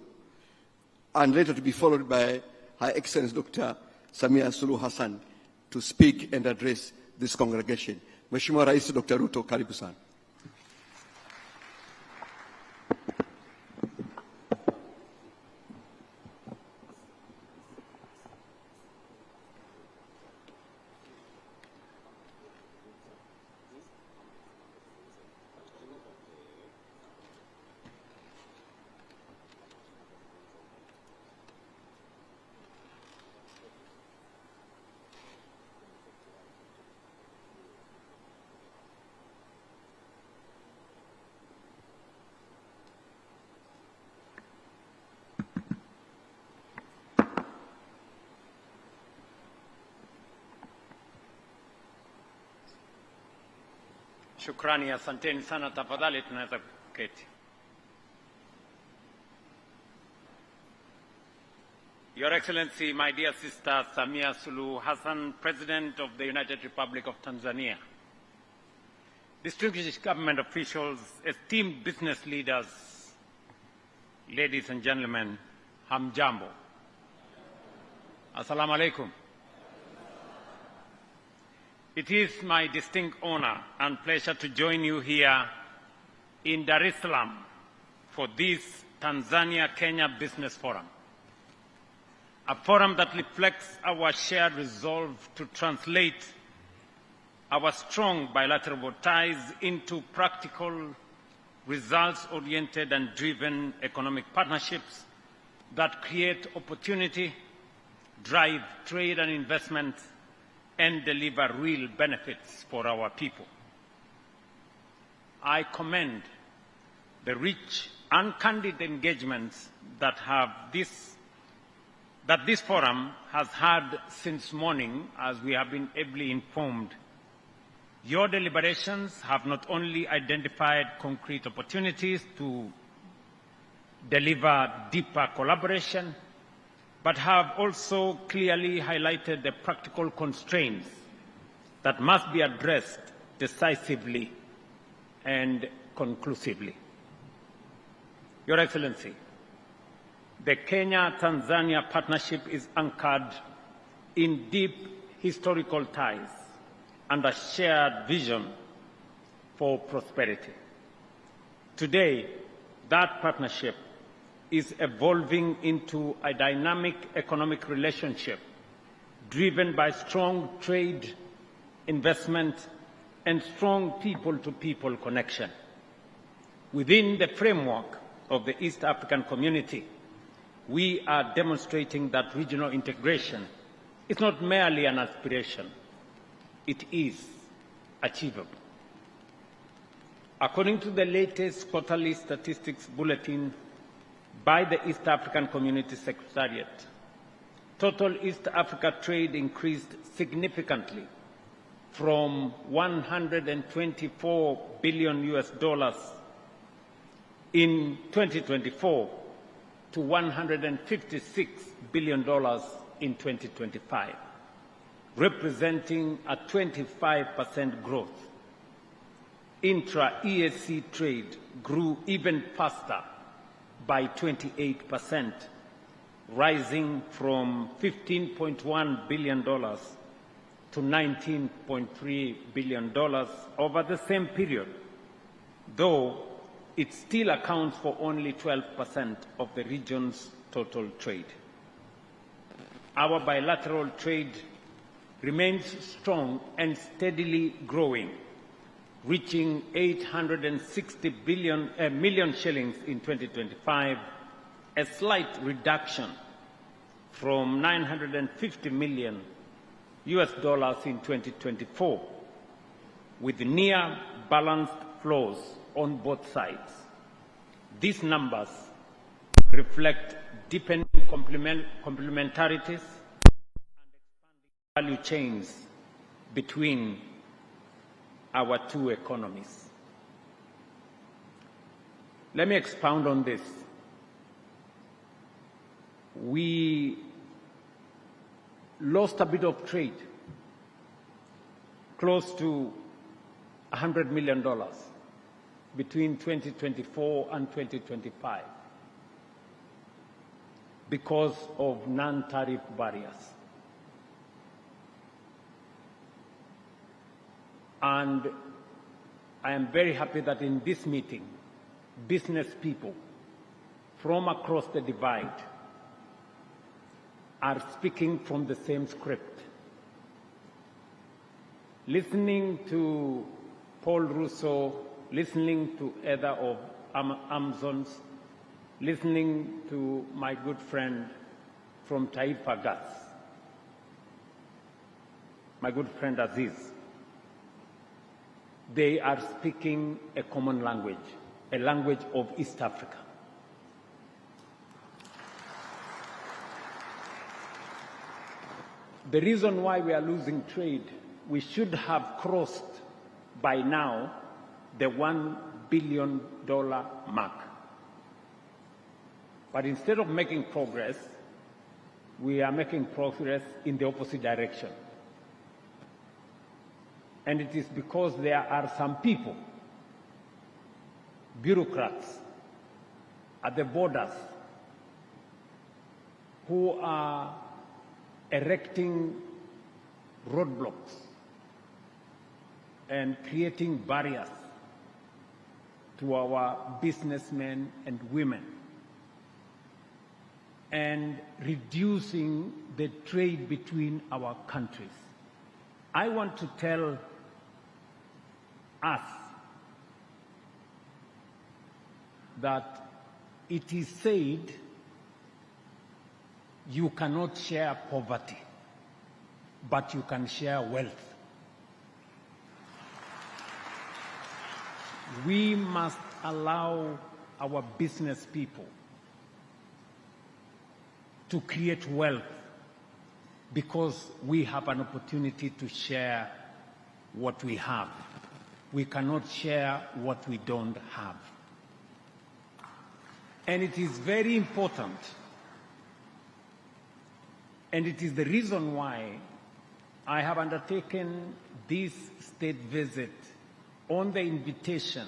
and later to be followed by Her Excellency Dr. Samia Suluhu Hassan, to speak and address this congregation. Mheshimiwa Rais Dr. Ruto, karibu sana. Shukrani, asanteni sana. Tafadhali tunaweza kuketi. Your Excellency, my dear sister Samia Suluhu Hassan, President of the United Republic of Tanzania, distinguished government officials, esteemed business leaders, ladies and gentlemen, hamjambo. Assalamu alaikum. It is my distinct honor and pleasure to join you here in Dar es Salaam for this Tanzania-Kenya Business Forum, a forum that reflects our shared resolve to translate our strong bilateral ties into practical, results-oriented and driven economic partnerships that create opportunity, drive trade and investment, and deliver real benefits for our people. I commend the rich and candid engagements that this forum has had since morning, as we have been ably informed. Your deliberations have not only identified concrete opportunities to deliver deeper collaboration, but have also clearly highlighted the practical constraints that must be addressed decisively and conclusively. Your Excellency, the Kenya-Tanzania partnership is anchored in deep historical ties and a shared vision for prosperity. Today, that partnership is evolving into a dynamic economic relationship driven by strong trade, investment, and strong people-to-people connection. Within the framework of the East African Community, we are demonstrating that regional integration is not merely an aspiration, it is achievable. According to the latest quarterly statistics bulletin by the East African Community Secretariat, total East Africa trade increased significantly from $124 billion in 2024 to $156 billion in 2025, representing a 25% growth. Intra-EAC trade grew even faster by 28%, rising from $15.1 billion to $19.3 billion over the same period, though it still accounts for only 12% of the region's total trade. Our bilateral trade remains strong and steadily growing, reaching 860 million shillings in 2025, a slight reduction from $950 million in 2024, with near balanced flows on both sides. These numbers reflect deepening complementarities and expanding value chains between our two economies. Let me expound on this. We lost a bit of trade, close to $100 million between 2024 and 2025 because of non-tariff barriers. And I am very happy that in this meeting, business people from across the divide are speaking from the same script. Listening to Paul Russo, listening to Heather of Amazons, listening to my good friend from Taifa Gas, my good friend Aziz, they are speaking a common language, a language of East Africa. The reason why we are losing trade, we should have crossed by now the $1 billion mark. But instead of making progress, we are making progress in the opposite direction. And it is because there are some people, bureaucrats at the borders, who are erecting roadblocks and creating barriers to our businessmen and women and reducing the trade between our countries. I want to tell us that it is said you cannot share poverty, but you can share wealth. We must allow our business people to create wealth because we have an opportunity to share what we have. We cannot share what we don't have. And it is very important, and it is the reason why I have undertaken this state visit on the invitation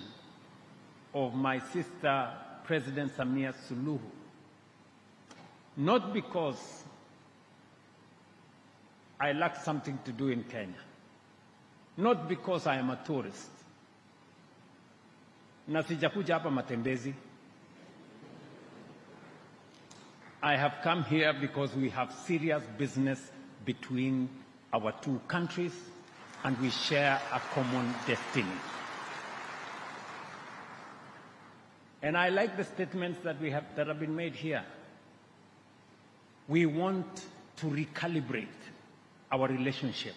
of my sister, President Samia Suluhu. Not because I lack something to do in Kenya, not because I am a tourist, na sijakuja hapa matembezi. I have come here because we have serious business between our two countries and we share a common destiny. And I like the statements that have been made here. We want to recalibrate our relationship.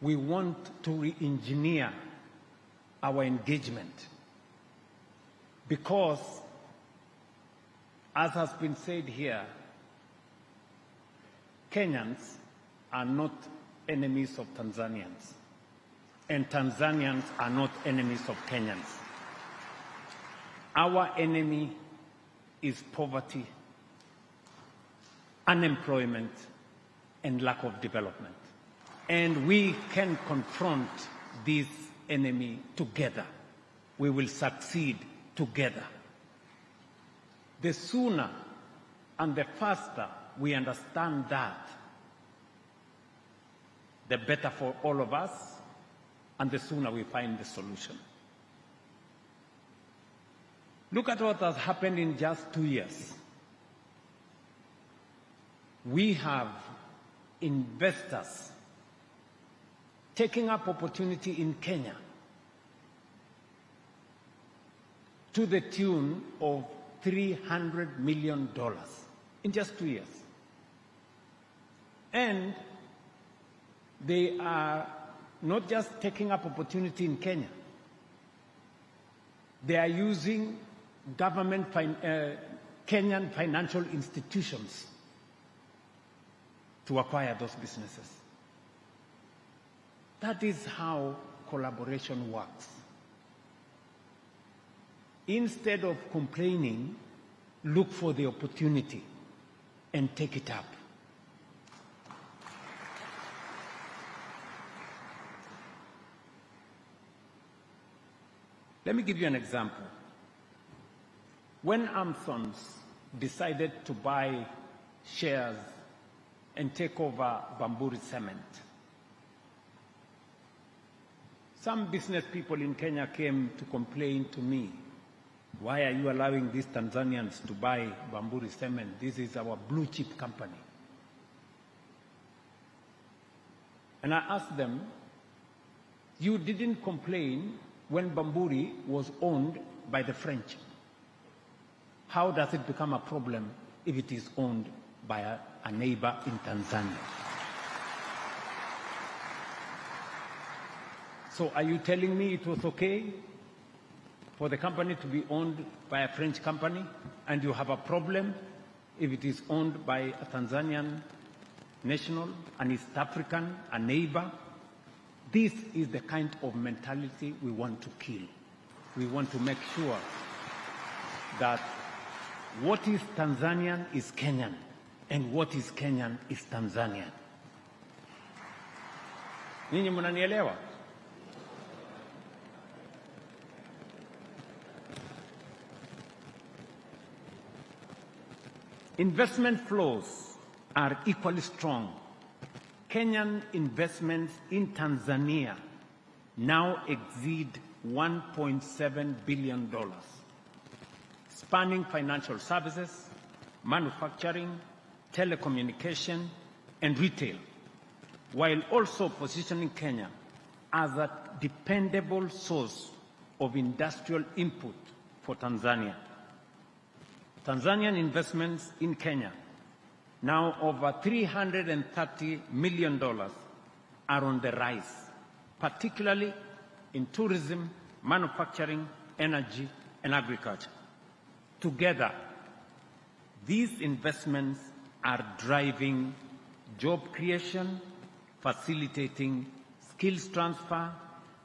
We want to re-engineer our engagement because, as has been said here, Kenyans are not enemies of Tanzanians, and Tanzanians are not enemies of Kenyans. Our enemy is poverty, unemployment, and lack of development. And we can confront this enemy together. We will succeed together. The sooner and the faster we understand that, the better for all of us, and the sooner we find the solution. Look at what has happened in just 2 years. We have investors taking up opportunity in Kenya to the tune of $300 million in just 2 years. And they are not just taking up opportunity in Kenya. They are using Kenyan financial institutions to acquire those businesses. That is how collaboration works. Instead of complaining, look for the opportunity and take it up. Let me give you an example. When Amsons decided to buy shares and take over Bamburi Cement, some business people in Kenya came to complain to me, why are you allowing these Tanzanians to buy Bamburi Cement? This is our blue chip company. And I asked them, you didn't complain when Bamburi was owned by the French. How does it become a problem if it is owned by a neighbor in Tanzania? So are you telling me it was okay for the company to be owned by a French company and you have a problem if it is owned by a Tanzanian national, an East African, a neighbor? This is the kind of mentality we want to kill. We want to make sure that what is Tanzanian is Kenyan and what is Kenyan is Tanzanian. Ninyi mnanielewa? Investment flows are equally strong. Kenyan investments in Tanzania now exceed $1.7 billion, spanning financial services, manufacturing, telecommunication, and retail, while also positioning Kenya as a dependable source of industrial input for Tanzania. Tanzanian investments in Kenya, now over $330 million, are on the rise, particularly in tourism, manufacturing, energy, and agriculture. Together, these investments are driving job creation, facilitating skills transfer,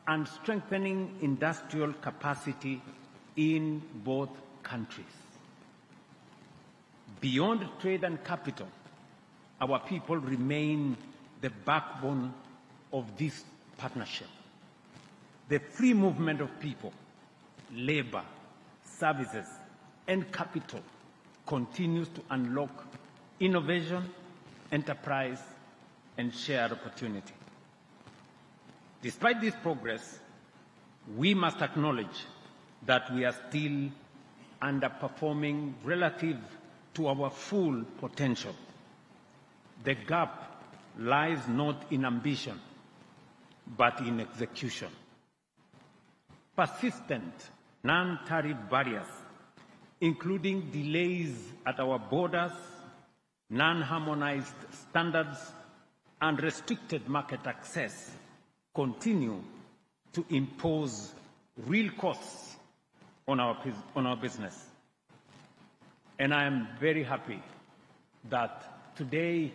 and strengthening industrial capacity in both countries. Beyond trade and capital, our people remain the backbone of this partnership. The free movement of people, labor, services, and capital continues to unlock innovation, enterprise, and shared opportunity. Despite this progress, we must acknowledge that we are still underperforming relative to our full potential. The gap lies not in ambition, but in execution. Persistent non-tariff barriers, including delays at our borders, non-harmonized standards, and restricted market access, continue to impose real costs on our business. And I am very happy that today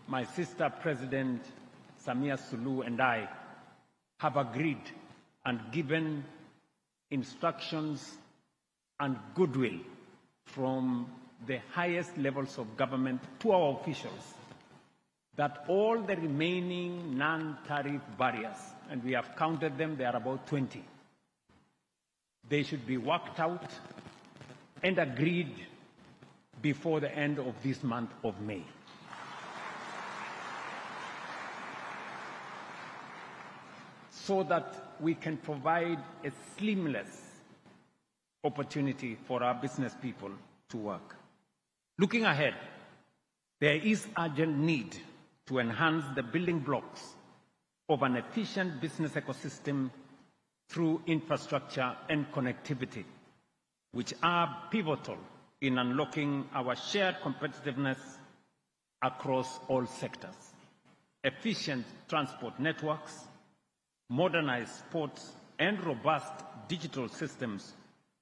my sister President Samia Suluhu and I have agreed and given instructions and goodwill from the highest levels of government to our officials that all the remaining non-tariff barriers, and we have counted them, there are about 20, they should be worked out and agreed before the end of this month of May. So that we can provide a seamless opportunity for our business people to work. Looking ahead, there is urgent need to enhance the building blocks of an efficient business ecosystem through infrastructure and connectivity, which are pivotal in unlocking our shared competitiveness across all sectors. Efficient transport networks, modernized ports, and robust digital systems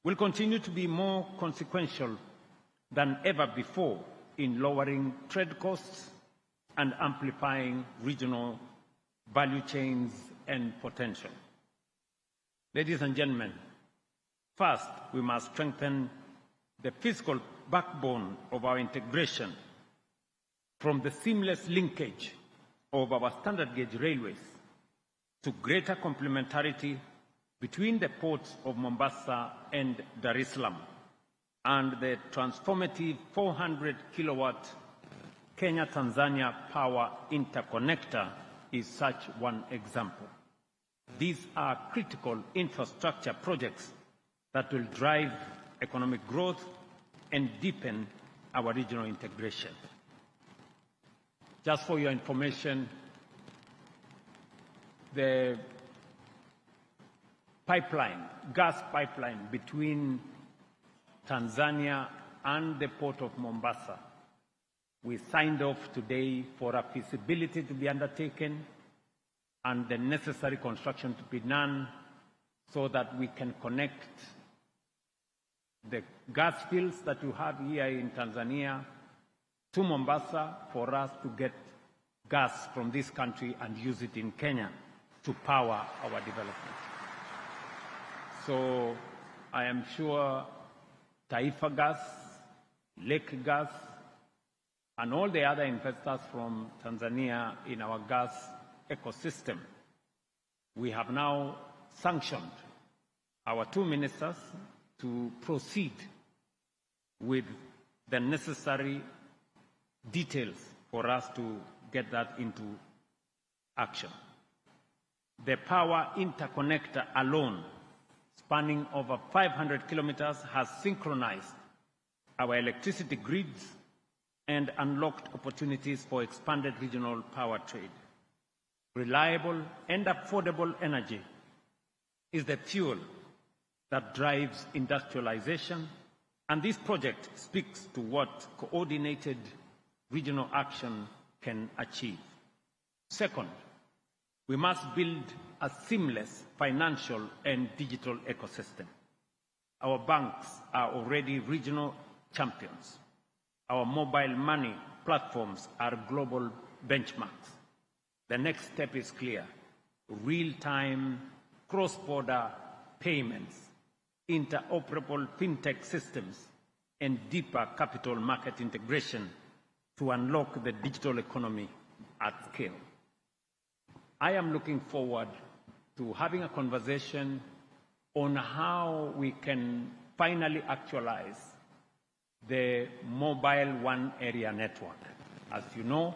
will continue to be more consequential than ever before in lowering trade costs and amplifying regional value chains and potential. Ladies and gentlemen, first, we must strengthen the physical backbone of our integration, from the seamless linkage of our standard gauge railways to greater complementarity between the ports of Mombasa and Dar es Salaam, and the transformative 400-kilowatt Kenya-Tanzania power interconnector is such one example. These are critical infrastructure projects that will drive economic growth and deepen our regional integration. Just for your information, the gas pipeline between Tanzania and the port of Mombasa, we signed off today for a feasibility to be undertaken and the necessary construction to be done so that we can connect the gas fields that you have here in Tanzania to Mombasa for us to get gas from this country and use it in Kenya to power our development. So I am sure Taifa Gas, Lake Gas, and all the other investors from Tanzania in our gas ecosystem, we have now sanctioned our two ministers to proceed with the necessary details for us to get that into action. The power interconnector alone, spanning over 500 kilometers, has synchronized our electricity grids and unlocked opportunities for expanded regional power trade. Reliable and affordable energy is the fuel that drives industrialization, and this project speaks to what coordinated regional action can achieve. Second, we must build a seamless financial and digital ecosystem. Our banks are already regional champions. Our mobile money platforms are global benchmarks. The next step is clear: real-time, cross-border payments, interoperable fintech systems, and deeper capital market integration to unlock the digital economy at scale. I am looking forward to having a conversation on how we can finally actualize the mobile one area network. As you know,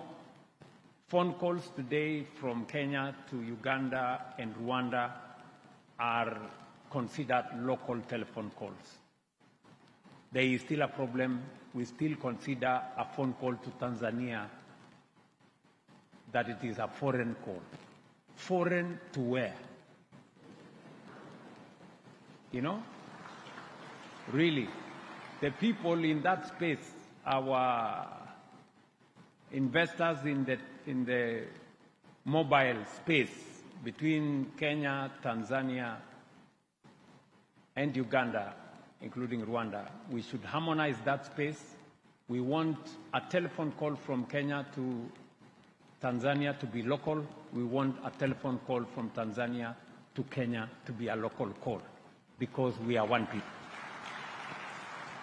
phone calls today from Kenya to Uganda and Rwanda are considered local telephone calls. There is still a problem. We still consider a phone call to Tanzania that it is a foreign call. Foreign to where? You know? Really, the people in that space, our investors in the mobile space between Kenya, Tanzania, and Uganda, including Rwanda, we should harmonize that space. We want a telephone call from Kenya to Tanzania to be local. We want a telephone call from Tanzania to Kenya to be a local call, because we are one people.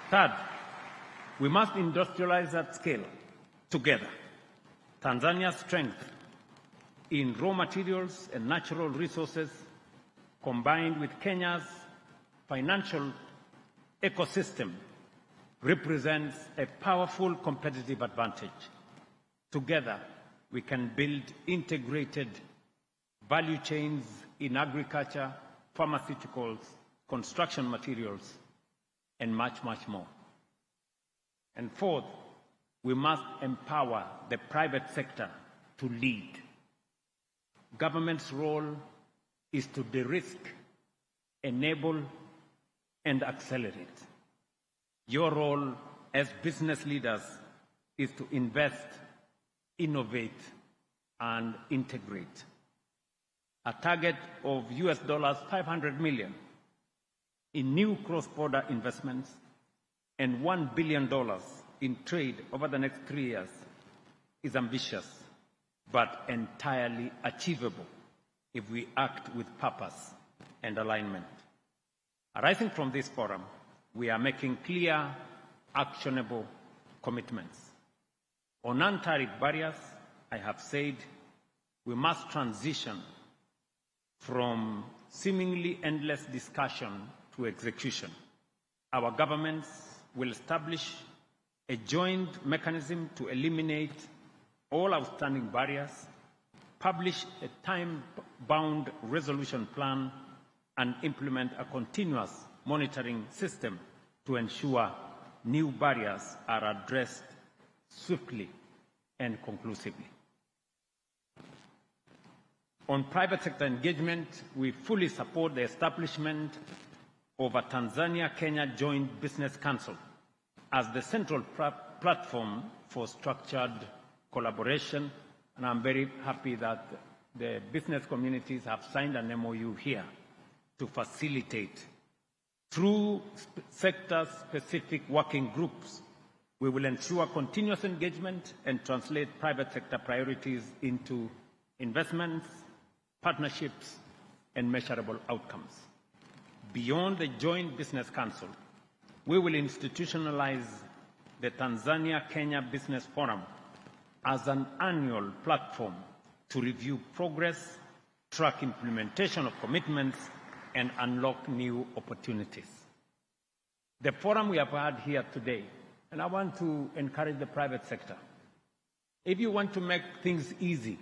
Third, we must industrialize at scale together. Tanzania's strength in raw materials and natural resources, combined with Kenya's financial ecosystem, represents a powerful competitive advantage. Together, we can build integrated value chains in agriculture, pharmaceuticals, construction materials, and much, much more. And fourth, we must empower the private sector to lead. Government's role is to de-risk, enable, and accelerate. Your role as business leaders is to invest, innovate, and integrate. A target of $500 million in new cross-border investments and $1 billion in trade over the next 3 years is ambitious, but entirely achievable if we act with purpose and alignment. Arising from this forum, we are making clear, actionable commitments. On non-tariff barriers, I have said we must transition from seemingly endless discussion to execution. Our governments will establish a joint mechanism to eliminate all outstanding barriers, publish a time-bound resolution plan, and implement a continuous monitoring system to ensure new barriers are addressed swiftly and conclusively. On private sector engagement, we fully support the establishment of a Tanzania-Kenya Joint Business Council as the central platform for structured collaboration, and I'm very happy that the business communities have signed an MOU here to facilitate. Through sector-specific working groups, we will ensure continuous engagement and translate private sector priorities into investments, partnerships, and measurable outcomes. Beyond the Joint Business Council, we will institutionalize the Tanzania-Kenya Business Forum as an annual platform to review progress, track implementation of commitments, and unlock new opportunities. The forum we have had here today, and I want to encourage the private sector. If you want to make things easy,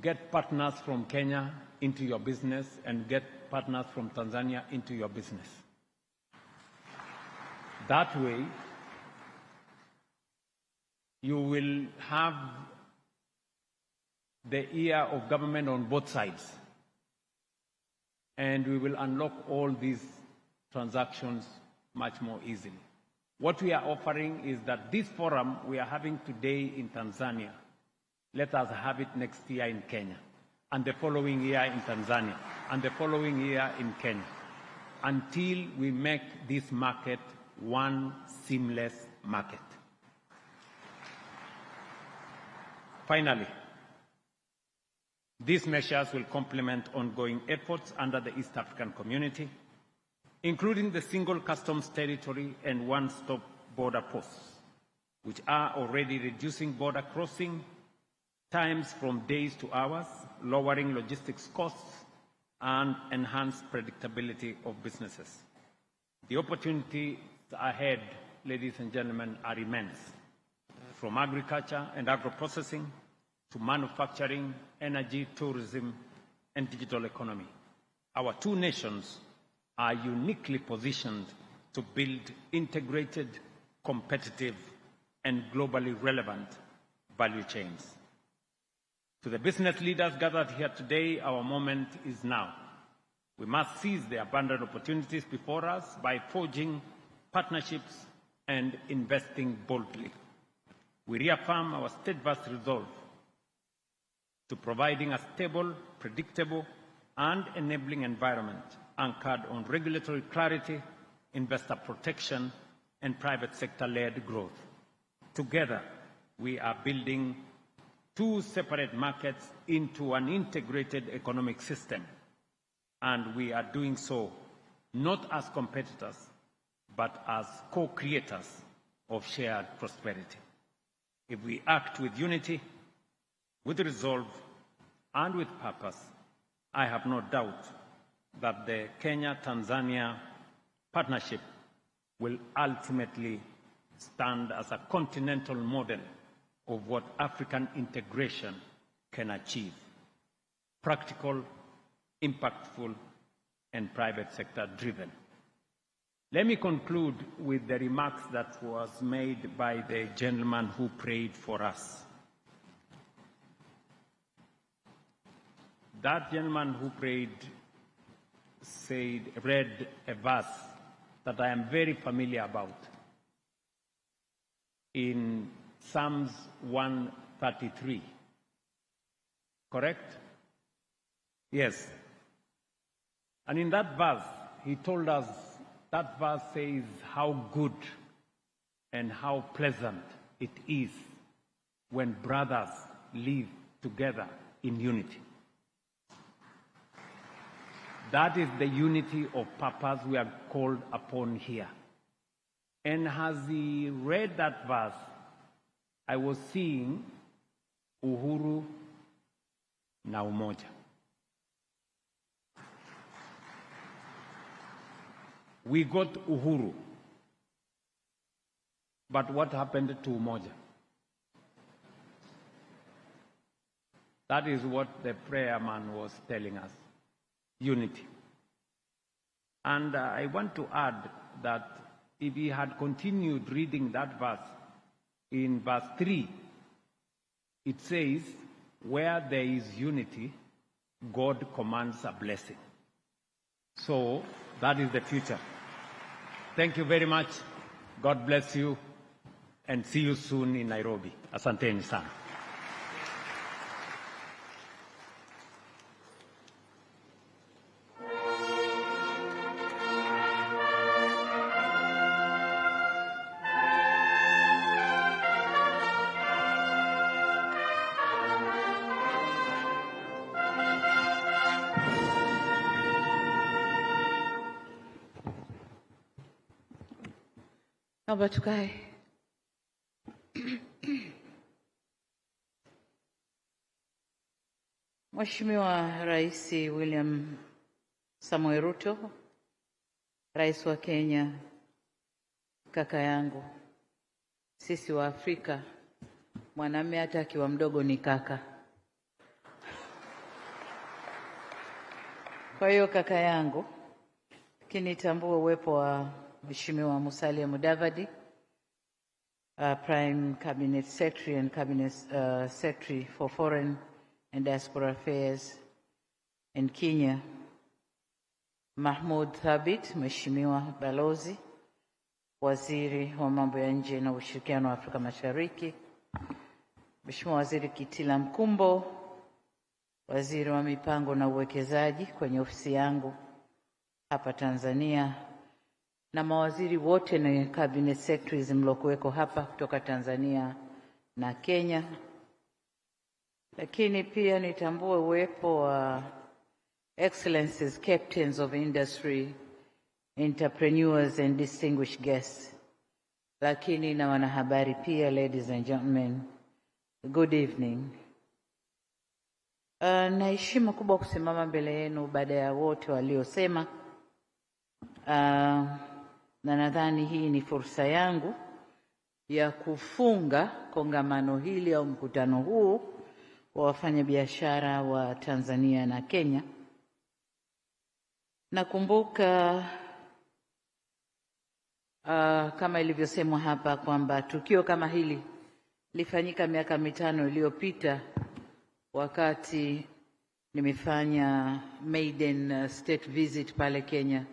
get partners from Kenya into your business and get partners from Tanzania into your business. That way, you will have the ear of government on both sides. And we will unlock all these transactions much more easily. What we are offering is that this forum we are having today in Tanzania, let us have it next year in Kenya, and the following year in Tanzania, and the following year in Kenya, until we make this market one seamless market. Finally, these measures will complement ongoing efforts under the East African Community, including the single customs territory and one-stop border posts, which are already reducing border crossing times from days to hours, lowering logistics costs, and enhanced predictability of businesses. The opportunities ahead, ladies and gentlemen, are immense, from agriculture and agro-processing to manufacturing, energy, tourism, and digital economy. Our two nations are uniquely positioned to build integrated, competitive, and globally relevant value chains. To the business leaders gathered here today, our moment is now. We must seize the abundant opportunities before us by forging partnerships and investing boldly. We reaffirm our steadfast resolve to providing a stable, predictable, and enabling environment anchored on regulatory clarity, investor protection, and private sector-led growth. Together, we are building two separate markets into an integrated economic system, and we are doing so not as competitors, but as co-creators of shared prosperity. If we act with unity, with resolve, and with purpose, I have no doubt that the Kenya-Tanzania partnership will ultimately stand as a continental model of what African integration can achieve: practical, impactful, and private sector driven. Let me conclude with the remarks that was made by the gentleman who prayed for us. That gentleman who prayed read a verse that I am very familiar about in Psalms 133. Correct? Yes. And in that verse, he told us, that verse says how good and how pleasant it is when brothers live together in unity. That is the unity of purpose we are called upon here. And as he read that verse, I was seeing uhuru na umoja. We got uhuru. But what happened to umoja? That is what the prayer man was telling us. Unity. And I want to add that if he had continued reading that verse, in verse 3, it says, where there is unity, God commands a blessing. So that is the future. Thank you very much. God bless you, and see you soon in Nairobi. Asanteni sana. Naomba tukae. Mheshimiwa Rais William Samoei Ruto, Rais wa Kenya, kaka yangu, sisi wa Afrika, mwanamume hata akiwa mdogo ni kaka. Kwa hiyo kaka yangu, kinitambua uwepo wa Mheshimiwa Musalia Mudavadi, Prime Cabinet Secretary and Cabinet Secretary for Foreign and Diaspora Affairs in Kenya, Mahmoud Thabit, Mheshimiwa Balozi, Waziri wa Mambo ya Nje na Ushirikiano wa Afrika Mashariki, Mheshimiwa Waziri Kitila Mkumbo, Waziri wa Mipango na Uwekezaji kwenye ofisi yangu hapa Tanzania, na mawaziri wote na cabinet secretaries mlokuweko hapa kutoka Tanzania na Kenya. Lakini pia nitambue uwepo wa excellencies, captains of industry, entrepreneurs and distinguished guests. Lakini na wanahabari pia, ladies and gentlemen, good evening. Na heshima kubwa kusimama mbele yenu baada ya wote waliosema. Na nadhani hii ni fursa yangu ya kufunga kongamano hili au mkutano huu wa wafanyabiashara wa Tanzania na Kenya. Nakumbuka kama ilivyosemwa hapa kwamba tukio kama hili lifanyika miaka 5 iliyopita wakati nimefanya maiden state visit pale Kenya,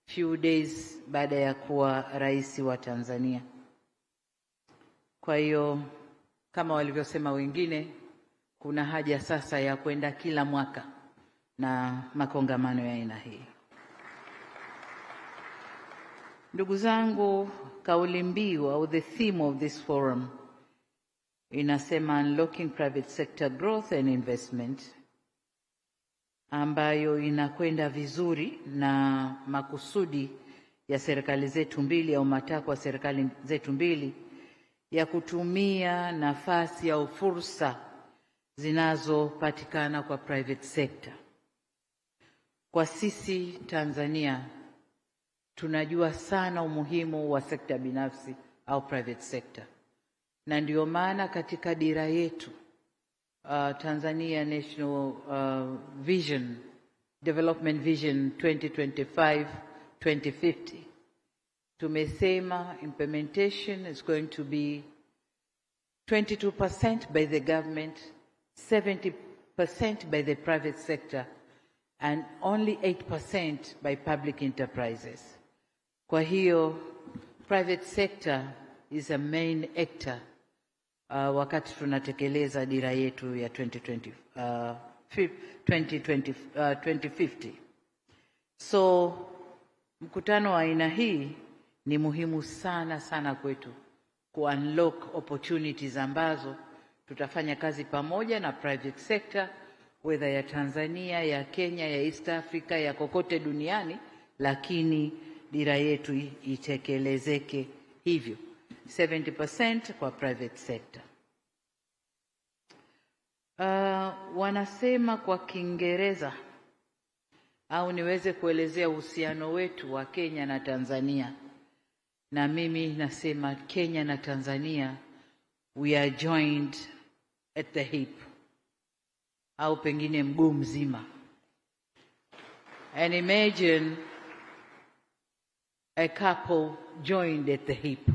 few days baada ya kuwa rais wa Tanzania. Kwa hiyo kama walivyosema wengine, kuna haja sasa ya kwenda kila mwaka na makongamano ya aina hii. Ndugu zangu, kauli mbiu au the theme of this forum inasema unlocking private sector growth and investment, ambayo inakwenda vizuri na makusudi ya serikali zetu mbili au matakwa ya serikali zetu mbili ya kutumia nafasi au fursa zinazopatikana kwa private sector. Kwa sisi Tanzania tunajua sana umuhimu wa sekta binafsi au private sector. Na ndio maana katika dira yetu Tanzania National Vision, Development Vision 2025-2050, tumesema implementation is going to be 22% by the government, 70% by the private sector, and only 8% by public enterprises. Kwa hiyo private sector is a main actor wakati tunatekeleza dira yetu ya 2050. So mkutano wa aina hii ni muhimu sana sana kwetu ku unlock opportunities ambazo tutafanya kazi pamoja na private sector, whether ya Tanzania, ya Kenya, ya East Africa, ya kokote duniani, lakini dira yetu itekelezeke hivyo. 70% kwa private sector. Wanasema kwa Kiingereza au niweze kuelezea uhusiano wetu wa Kenya na Tanzania. Na mimi nasema Kenya na Tanzania, we are joined at the hip, au pengine mguu mzima. And imagine a couple joined at the hip.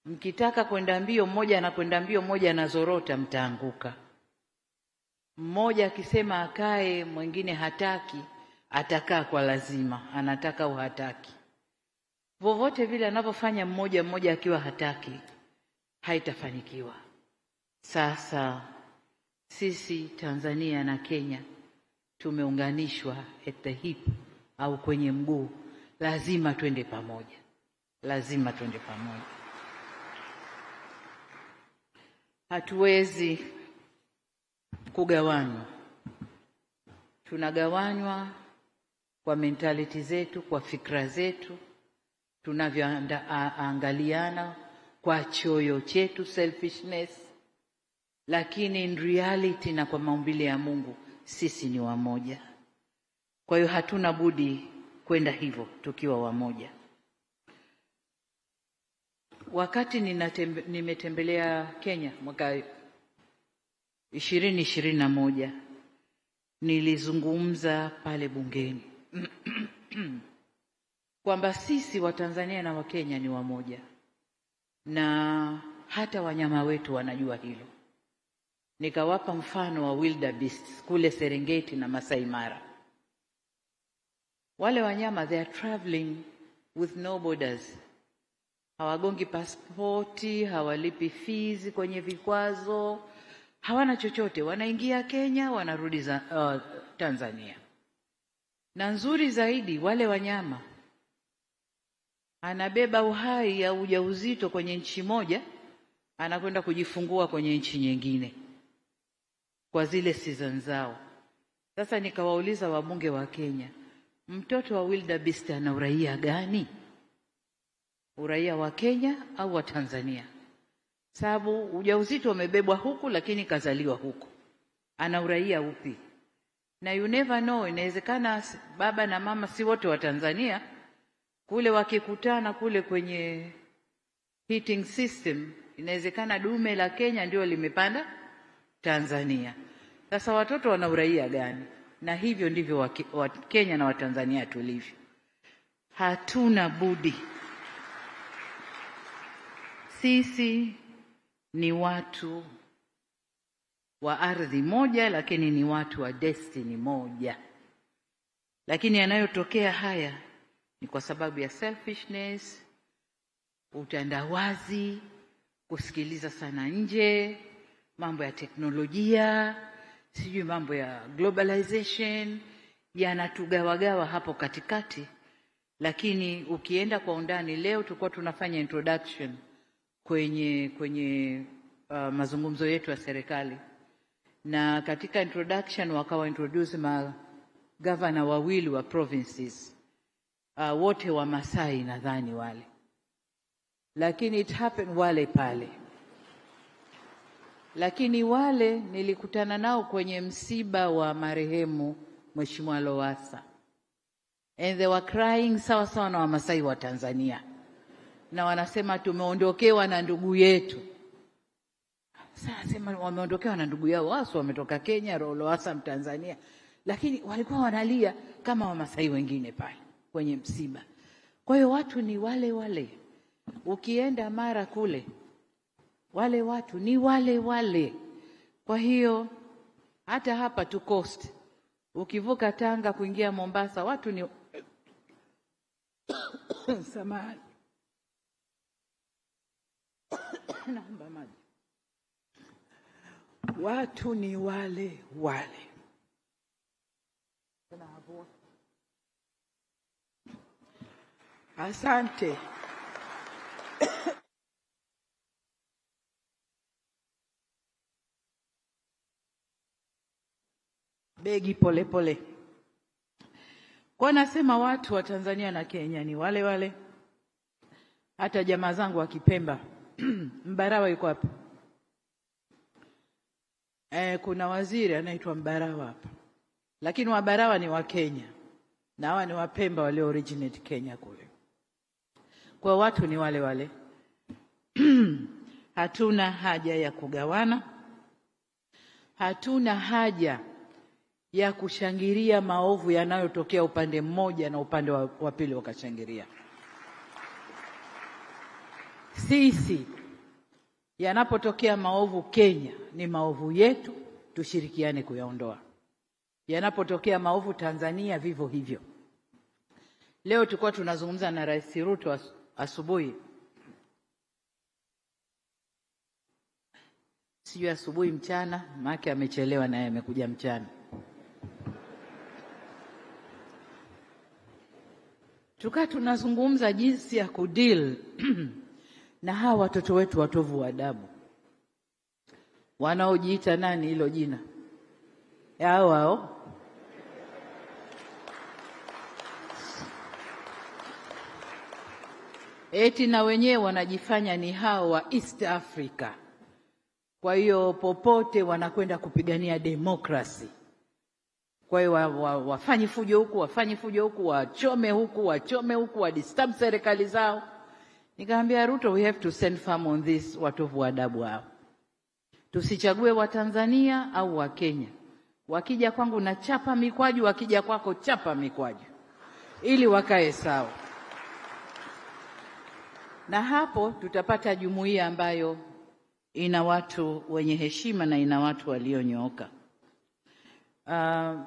Mkitaka kwenda mbio, mmoja anakwenda mbio, mmoja anazorota, mtaanguka. Mmoja akisema akae, mwingine hataki, atakaa kwa lazima, anataka au hataki. Vovote vile anapofanya mmoja akiwa hataki, haitafanikiwa. Sasa sisi Tanzania na Kenya tumeunganishwa at the hip au kwenye mguu. Lazima twende pamoja. Lazima twende pamoja. Hatuwezi kugawanywa. Tunagawanywa kwa mentality zetu, kwa fikra zetu, tunavyoangaliana kwa choyo chetu, selfishness. Lakini in reality na kwa maumbile ya Mungu, sisi ni wamoja. Kwa hiyo hatuna budi kwenda hivyo tukiwa wamoja. Wakati nimetembelea Kenya mwaka 2021, nilizungumza pale bungeni kwamba sisi wa Tanzania na wa Kenya ni wamoja, na hata wanyama wetu wanajua hilo. nikawapa mfano wa wildebeest kule Serengeti na Masai Mara. Wale wanyama, they are traveling with no borders. Hawagongi pasipoti, hawalipi fees kwenye vikwazo, hawana chochote. Wanaingia Kenya, wanarudi Tanzania. Na nzuri zaidi, wale wanyama anabeba uhai ya ujauzito kwenye nchi moja, anakwenda kujifungua kwenye nchi nyingine kwa zile season zao. Sasa nikawauliza wabunge wa Kenya, mtoto wa wildebeest ana uraia gani? Uraia wa Kenya au wa Tanzania? Sababu ujauzito umebebwa huku lakini kazaliwa huku. Ana uraia upi? Na you never know, inawezekana baba na mama si wote wa Tanzania, kule wakikutana kule kwenye heating system, inawezekana dume la Kenya ndio limepanda Tanzania. Sasa watoto wana uraia gani? Na hivyo ndivyo wa Kenya na wa Tanzania tulivyo. Hatuna budi. Sisi ni watu wa ardhi moja, lakini ni watu wa destiny moja. Lakini yanayotokea haya ni kwa sababu ya selfishness, utandawazi, kusikiliza sana nje, mambo ya teknolojia, sijui mambo ya globalization, yanatugawagawa hapo katikati. Lakini ukienda kwa undani, leo tulikuwa tunafanya introduction kwenye mazungumzo yetu ya serikali, na katika introduction wakawa introduce governor wawili wa provinces, wote wa Masai nadhani wale, lakini it happened wale pale. Lakini wale nilikutana nao kwenye msiba wa marehemu Mheshimiwa Lowassa, and they were crying sawa sawa na Wamasai wa Tanzania, na wanasema tumeondokewa na ndugu yetu. Sasa sema wameondokewa na ndugu yao, wasu wametoka Kenya, Lowassa Mtanzania, lakini walikuwa wanalia kama Wamasai wengine pale kwenye msiba. Kwa hiyo watu ni wale wale. Ukienda Mara kule, wale watu ni wale wale. Kwa hiyo hata hapa tu coast, ukivuka Tanga kuingia Mombasa, watu ni samahani, naomba maji. Watu ni wale wale. Asante. Begi pole pole. Kwa nasema watu wa Tanzania na Kenya ni wale wale. Hata jamaa zangu wa Kipemba Mbarawa yuko hapa. Kuna waziri anaitwa Mbarawa hapa. Lakini Wabarawa ni wa Kenya. Na hawa ni Wapemba wale originate Kenya kule. Kwa watu ni wale wale. Hatuna haja ya kugawana. Hatuna haja ya kushangilia maovu yanayotokea upande mmoja na upande wa pili wakashangilia. Sisi yanapotokea maovu Kenya ni maovu yetu, tushirikiane kuyaondoa. Yanapotokea maovu Tanzania vivyo hivyo. Leo tulikuwa tunazungumza na Rais Ruto asubuhi. Sijui asubuhi mchana, maana amechelewa naye amekuja mchana. Tukaa tunazungumza jinsi ya kudeal na hawa watoto wetu watovu wa adabu. Wanaojiita nani hilo jina? Hao. Eti na wenyewe wanajifanya ni hao wa East Africa. Kwa hiyo popote wanakwenda kupigania demokrasi. Kwa hiyo wafanye fujo huku, wachome huku, wadisturb serikali zao. Nikamwambia Ruto, we have to send firm on this watovu wa adabu hao. Tusichague wa Tanzania au wa Kenya. Wakija kwangu na chapa mikwaju, wakija kwako chapa mikwaju. Ili wakae sawa. Na hapo tutapata jumuiya ambayo ina watu wenye heshima na ina watu walionyooka.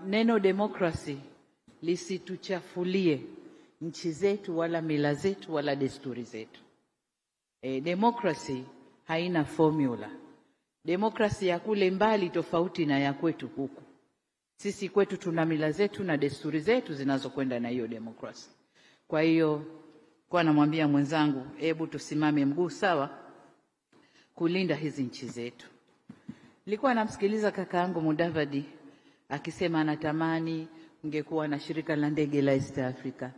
Neno democracy lisituchafulie nchi zetu wala mila zetu wala desturi zetu. Democracy haina formula. Demokrasi ya kule mbali tofauti na ya kwetu huku. Sisi kwetu tuna mila zetu na desturi zetu zinazokwenda na hiyo demokrasi. Kwa hiyo kwa namwambia mwenzangu, hebu tusimame mguu sawa kulinda hizi nchi zetu. Nilikuwa namsikiliza kakaangu Mudavadi akisema anatamani kungekuwa na shirika la ndege la East Africa.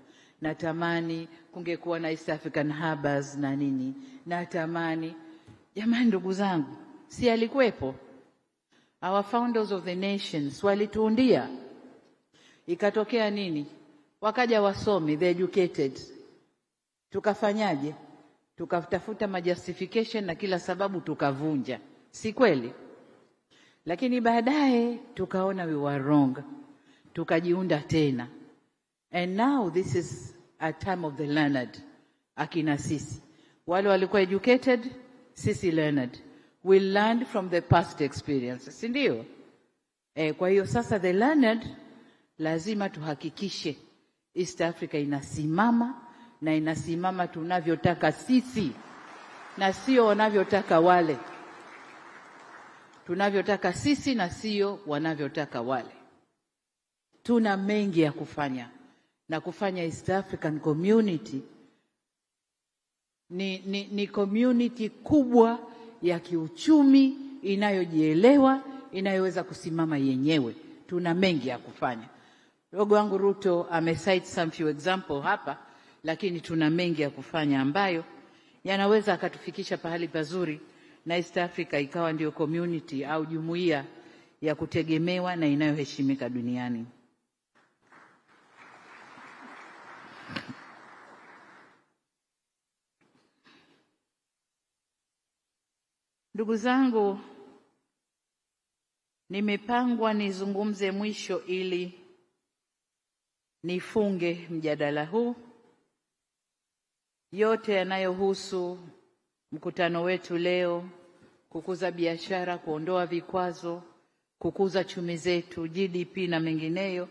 Natamani kungekuwa na East African Harbors na nini. Natamani, jamani ndugu zangu, si alikuwepo? Our founders of the nations walituundia. Ikatokea nini? Wakaja wasomi, the educated. Tukafanyaje? Tukatafuta majustification na kila sababu tukavunja. Si kweli? Lakini baadaye tukaona we were wrong. Tukajiunda tena. And now this is a time of the learned. Akina sisi. Wale walikuwa educated, sisi learned. We learned from the past experiences. Si ndio? Kwa hiyo sasa the learned lazima tuhakikishe East Africa inasimama na inasimama tunavyotaka sisi na sio wanavyotaka wale. Tunavyotaka sisi na sio wanavyotaka wale. Tuna mengi ya kufanya na kufanya East African community ni community kubwa ya kiuchumi inayojielewa, inayoweza kusimama yenyewe. Tuna mengi ya kufanya. Ndugu wangu Ruto amecite some few example hapa, lakini tuna mengi ya kufanya ambayo yanaweza akatufikisha pahali pazuri na East Africa ikawa ndio community au jumuiya ya kutegemewa na inayoheshimika duniani. Ndugu zangu, nimepangwa nizungumze mwisho ili nifunge mjadala huu. Yote yanayohusu mkutano wetu leo, kukuza biashara, kuondoa vikwazo, kukuza chumi zetu, GDP na mengineyo,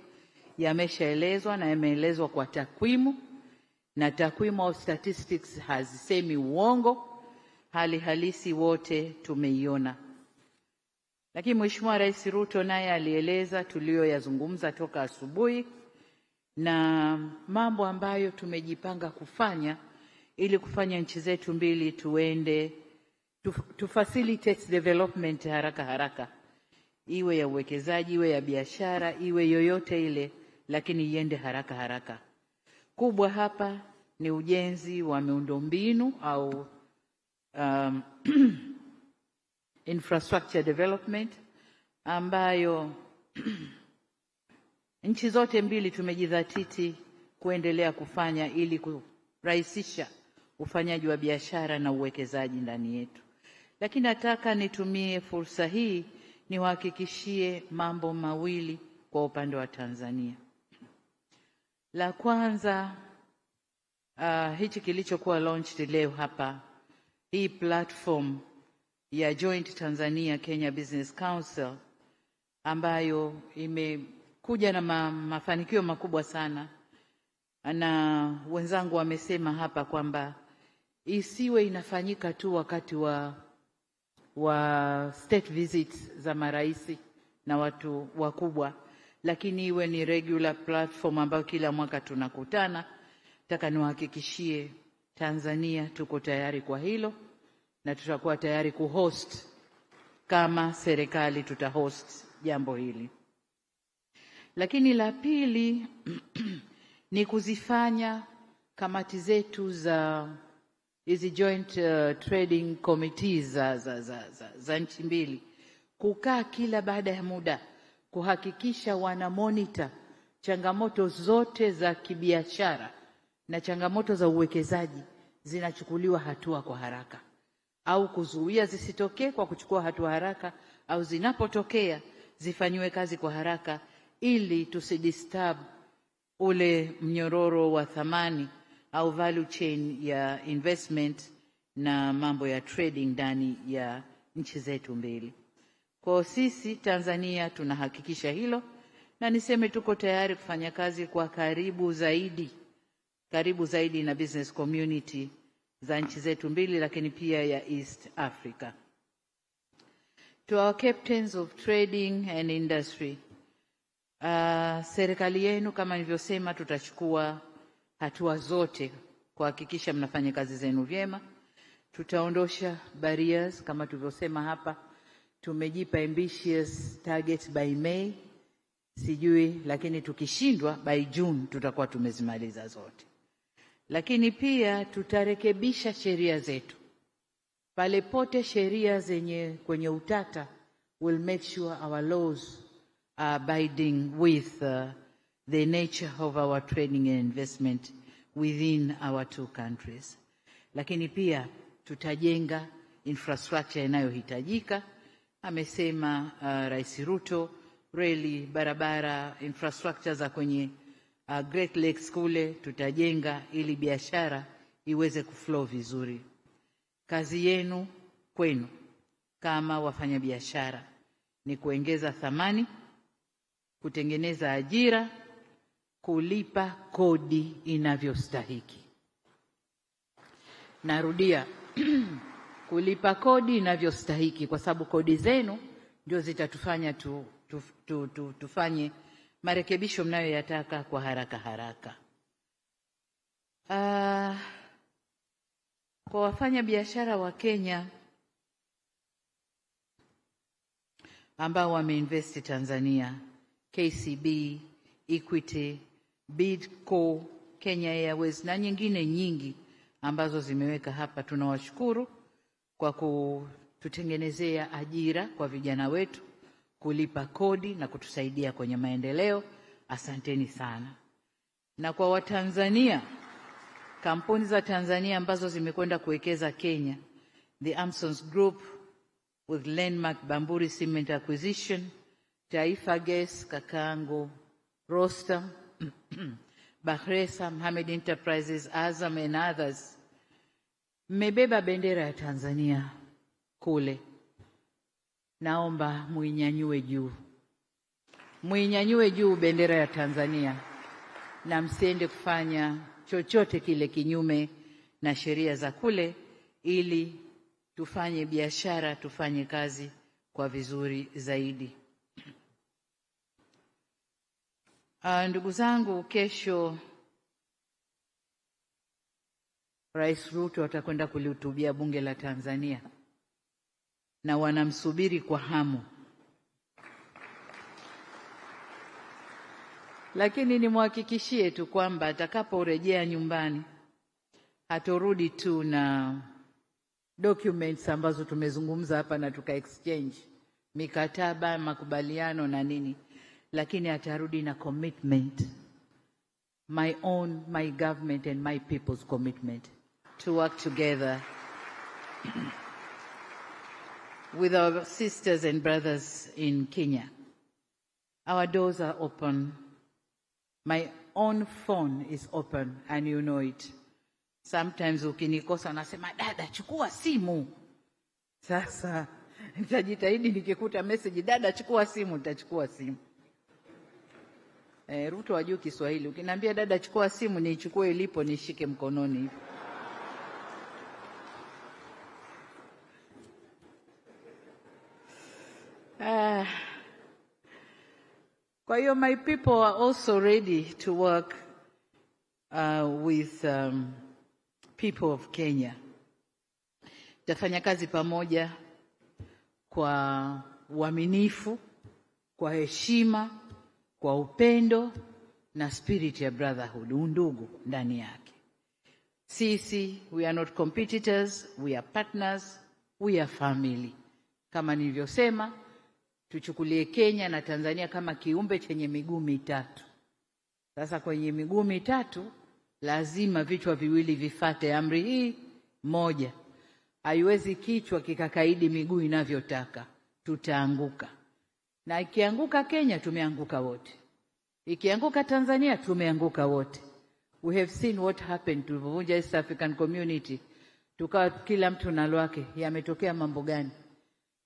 yameshaelezwa na yameelezwa kwa takwimu, na takwimu au statistics hazisemi uongo. Hali halisi wote tumeiona. Lakini Mheshimiwa Rais Ruto naye alieleza tuliyoyazungumza toka asubuhi na mambo ambayo tumejipanga kufanya ili kufanya nchi zetu mbili tuende to facilitate development haraka, iwe ya uwekezaji, iwe ya biashara, iwe yoyote ile, lakini iende haraka. Kubwa hapa ni ujenzi wa miundombinu au infrastructure development ambayo nchi zote mbili tumejidhatiti kuendelea kufanya ili kurahisisha ufanyaji wa biashara na uwekezaji ndani yetu. Lakini nataka nitumie fursa hii niwahakikishie mambo mawili kwa upande wa Tanzania. La kwanza, hichi kilichokuwa launched leo hapa, hii platform ya Joint Tanzania Kenya Business Council ambayo imekuja na mafanikio makubwa sana, na wenzangu wamesema hapa kwamba isiwe inafanyika tu wakati wa state visits za maraisi na watu wakubwa, lakini iwe ni regular platform ambayo kila mwaka tunakutana. Nataka niwahakikishie Tanzania tuko tayari kwa hilo na tutakuwa tayari kuhost kama serikali tutahost jambo hili. Lakini la pili ni kuzifanya kamati zetu za hizi joint trading committees za nchi mbili kukaa kila baada ya muda kuhakikisha wana monitor changamoto zote za kibiashara na changamoto za uwekezaji zinachukuliwa hatua kwa haraka, au kuzuia zisitokee kwa kuchukua hatua haraka, au zinapotokea zifanywe kazi kwa haraka ili tusidisturb ule mnyororo wa thamani au value chain ya investment na mambo ya trading ndani ya nchi zetu mbili. Kwa sisi Tanzania tunahakikisha hilo, na niseme tuko tayari kufanya kazi kwa karibu zaidi na business community za nchi zetu mbili, lakini pia ya East Africa. To our captains of trading and industry, serikali yenu kama nilivyosema, tutachukua hatua zote kuhakikisha mnafanya kazi zenu vyema. Tutaondosha barriers kama tulivyosema hapa. Tumejipa ambitious targets by May, sijui, lakini tukishindwa by June tutakuwa tumezimaliza zote. Lakini pia tutarekebisha sheria zetu. Pale pote sheria zenye kwenye utata, will make sure our laws are abiding with the nature of our trading and investment within our two countries. Lakini pia tutajenga infrastructure inayohitajika. Amesema Rais Ruto, reli, barabara, infrastructure za kwenye Great Lakes kule tutajenga ili biashara iweze kuflow vizuri. Kazi yenu kwenu kama wafanyabiashara ni kuongeza thamani, kutengeneza ajira, kulipa kodi inavyostahiki. Narudia, kulipa kodi inavyostahiki, kwa sababu kodi zenu ndio zitatufanya tufanye marekebisho mnayoyataka kwa haraka. Kwa wafanya biashara wa Kenya ambao wameinvest Tanzania, KCB, Equity, Bidco, Kenya Airways na nyingine nyingi ambazo zimeweka hapa, tunawashukuru kwa kututengenezea ajira kwa vijana wetu, kulipa kodi na kutusaidia kwenye maendeleo. Asanteni sana. Na kwa Watanzania, kampuni za Tanzania ambazo zimekwenda kuwekeza Kenya, the Amsons Group with Landmark Bamburi Cement Acquisition, Taifa Gas, kakaangu Rostam, Bahresa, Mohammed Enterprises, Azam and others, mmebeba bendera ya Tanzania kule. Naomba muinyanyue juu bendera ya Tanzania, na msiende kufanya chochote kile kinyume na sheria za kule, ili tufanye biashara, tufanye kazi kwa vizuri zaidi. Ndugu zangu, kesho Rais Ruto atakwenda kulihutubia bunge la Tanzania na wanamsubiri kwa hamu. Lakini nimhakikishie tu kwamba atakaporejea nyumbani hatorudi tu na documents ambazo tumezungumza hapa na tuka exchange, mikataba, makubaliano na nini, lakini atarudi na commitment, my government and my people's commitment to work together with our sisters and brothers in Kenya. Our doors are open. My own phone is open, and you know it. Sometimes ukinikosa nasema, dada chukua simu. Sasa nitajitahidi nikikuta message, dada chukua simu, nitachukua simu. Ruto wajua Kiswahili. Ukiniambia dada chukua simu, niichukue ilipo, nishike mkononi. Kwa hiyo my people are also ready to work with people of Kenya. Tafanya kazi pamoja kwa uaminifu, kwa heshima, kwa upendo na spirit ya brotherhood, undugu ndani yake. Sisi, we are not competitors, we are partners, we are family. Kama nilivyosema, tuchukulie Kenya na Tanzania kama kiumbe chenye miguu mitatu. Sasa kwenye miguu mitatu lazima vichwa viwili vifate amri hii moja. Haiwezi kichwa kikakaidi miguu inavyotaka, tutaanguka. Na ikianguka Kenya tumeanguka wote. Ikianguka Tanzania tumeanguka wote. We have seen what happened to the East African community. Tukawa kila mtu na lwake, yametokea mambo gani?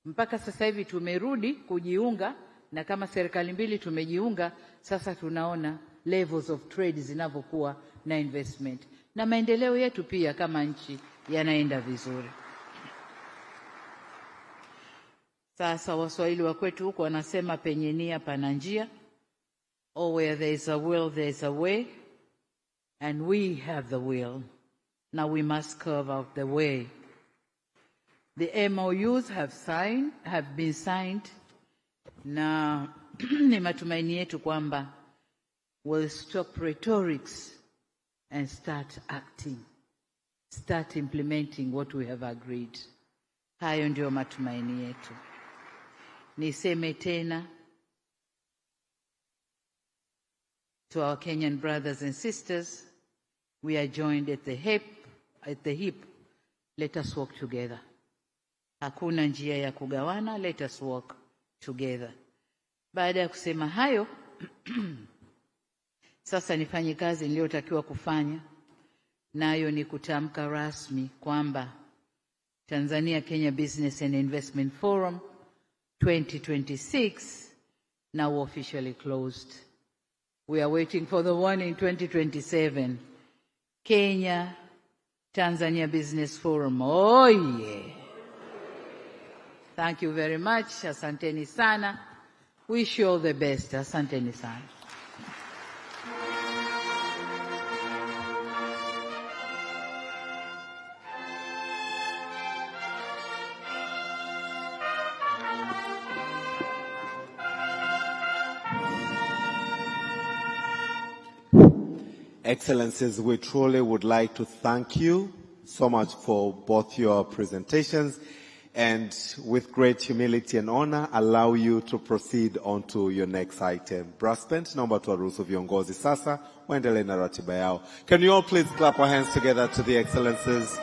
Mpaka sasa hivi tumerudi kujiunga, na kama serikali mbili tumejiunga, sasa tunaona levels of trade zinavyokuwa na investment, na maendeleo yetu pia kama nchi yanaenda vizuri. Sasa Waswahili wa kwetu huko wanasema penye nia pana njia. Oh, where there is a will, there is a way. And we have the will. Now we must carve out the way. The MOUs have been signed. Na ni matumaini yetu kwamba we'll stop rhetorics and start acting. Start implementing what we have agreed. Hayo ndio matumaini yetu. Niseme tena, to our Kenyan brothers and sisters, we are joined at the hip. Let us walk together. Hakuna njia ya kugawana, let us walk together. Baada ya kusema hayo, sasa nifanye kazi niliyotakiwa kufanya, nayo ni kutamka rasmi kwamba Tanzania Kenya Business and Investment Forum 2026 now officially closed. We are waiting for the one in 2027. Kenya-Tanzania Business Forum. Oh yeah. Thank you very much. Asanteni sana. Wish you all the best. Asanteni sana. Excellencies, we truly would like to thank you so much for both your presentations, and with great humility and honor, allow you to proceed on to your next item. Brass band, naomba tuwaruhusu viongozi sasa waendelee na ratiba yao. Can you all please clap our hands together to the excellencies?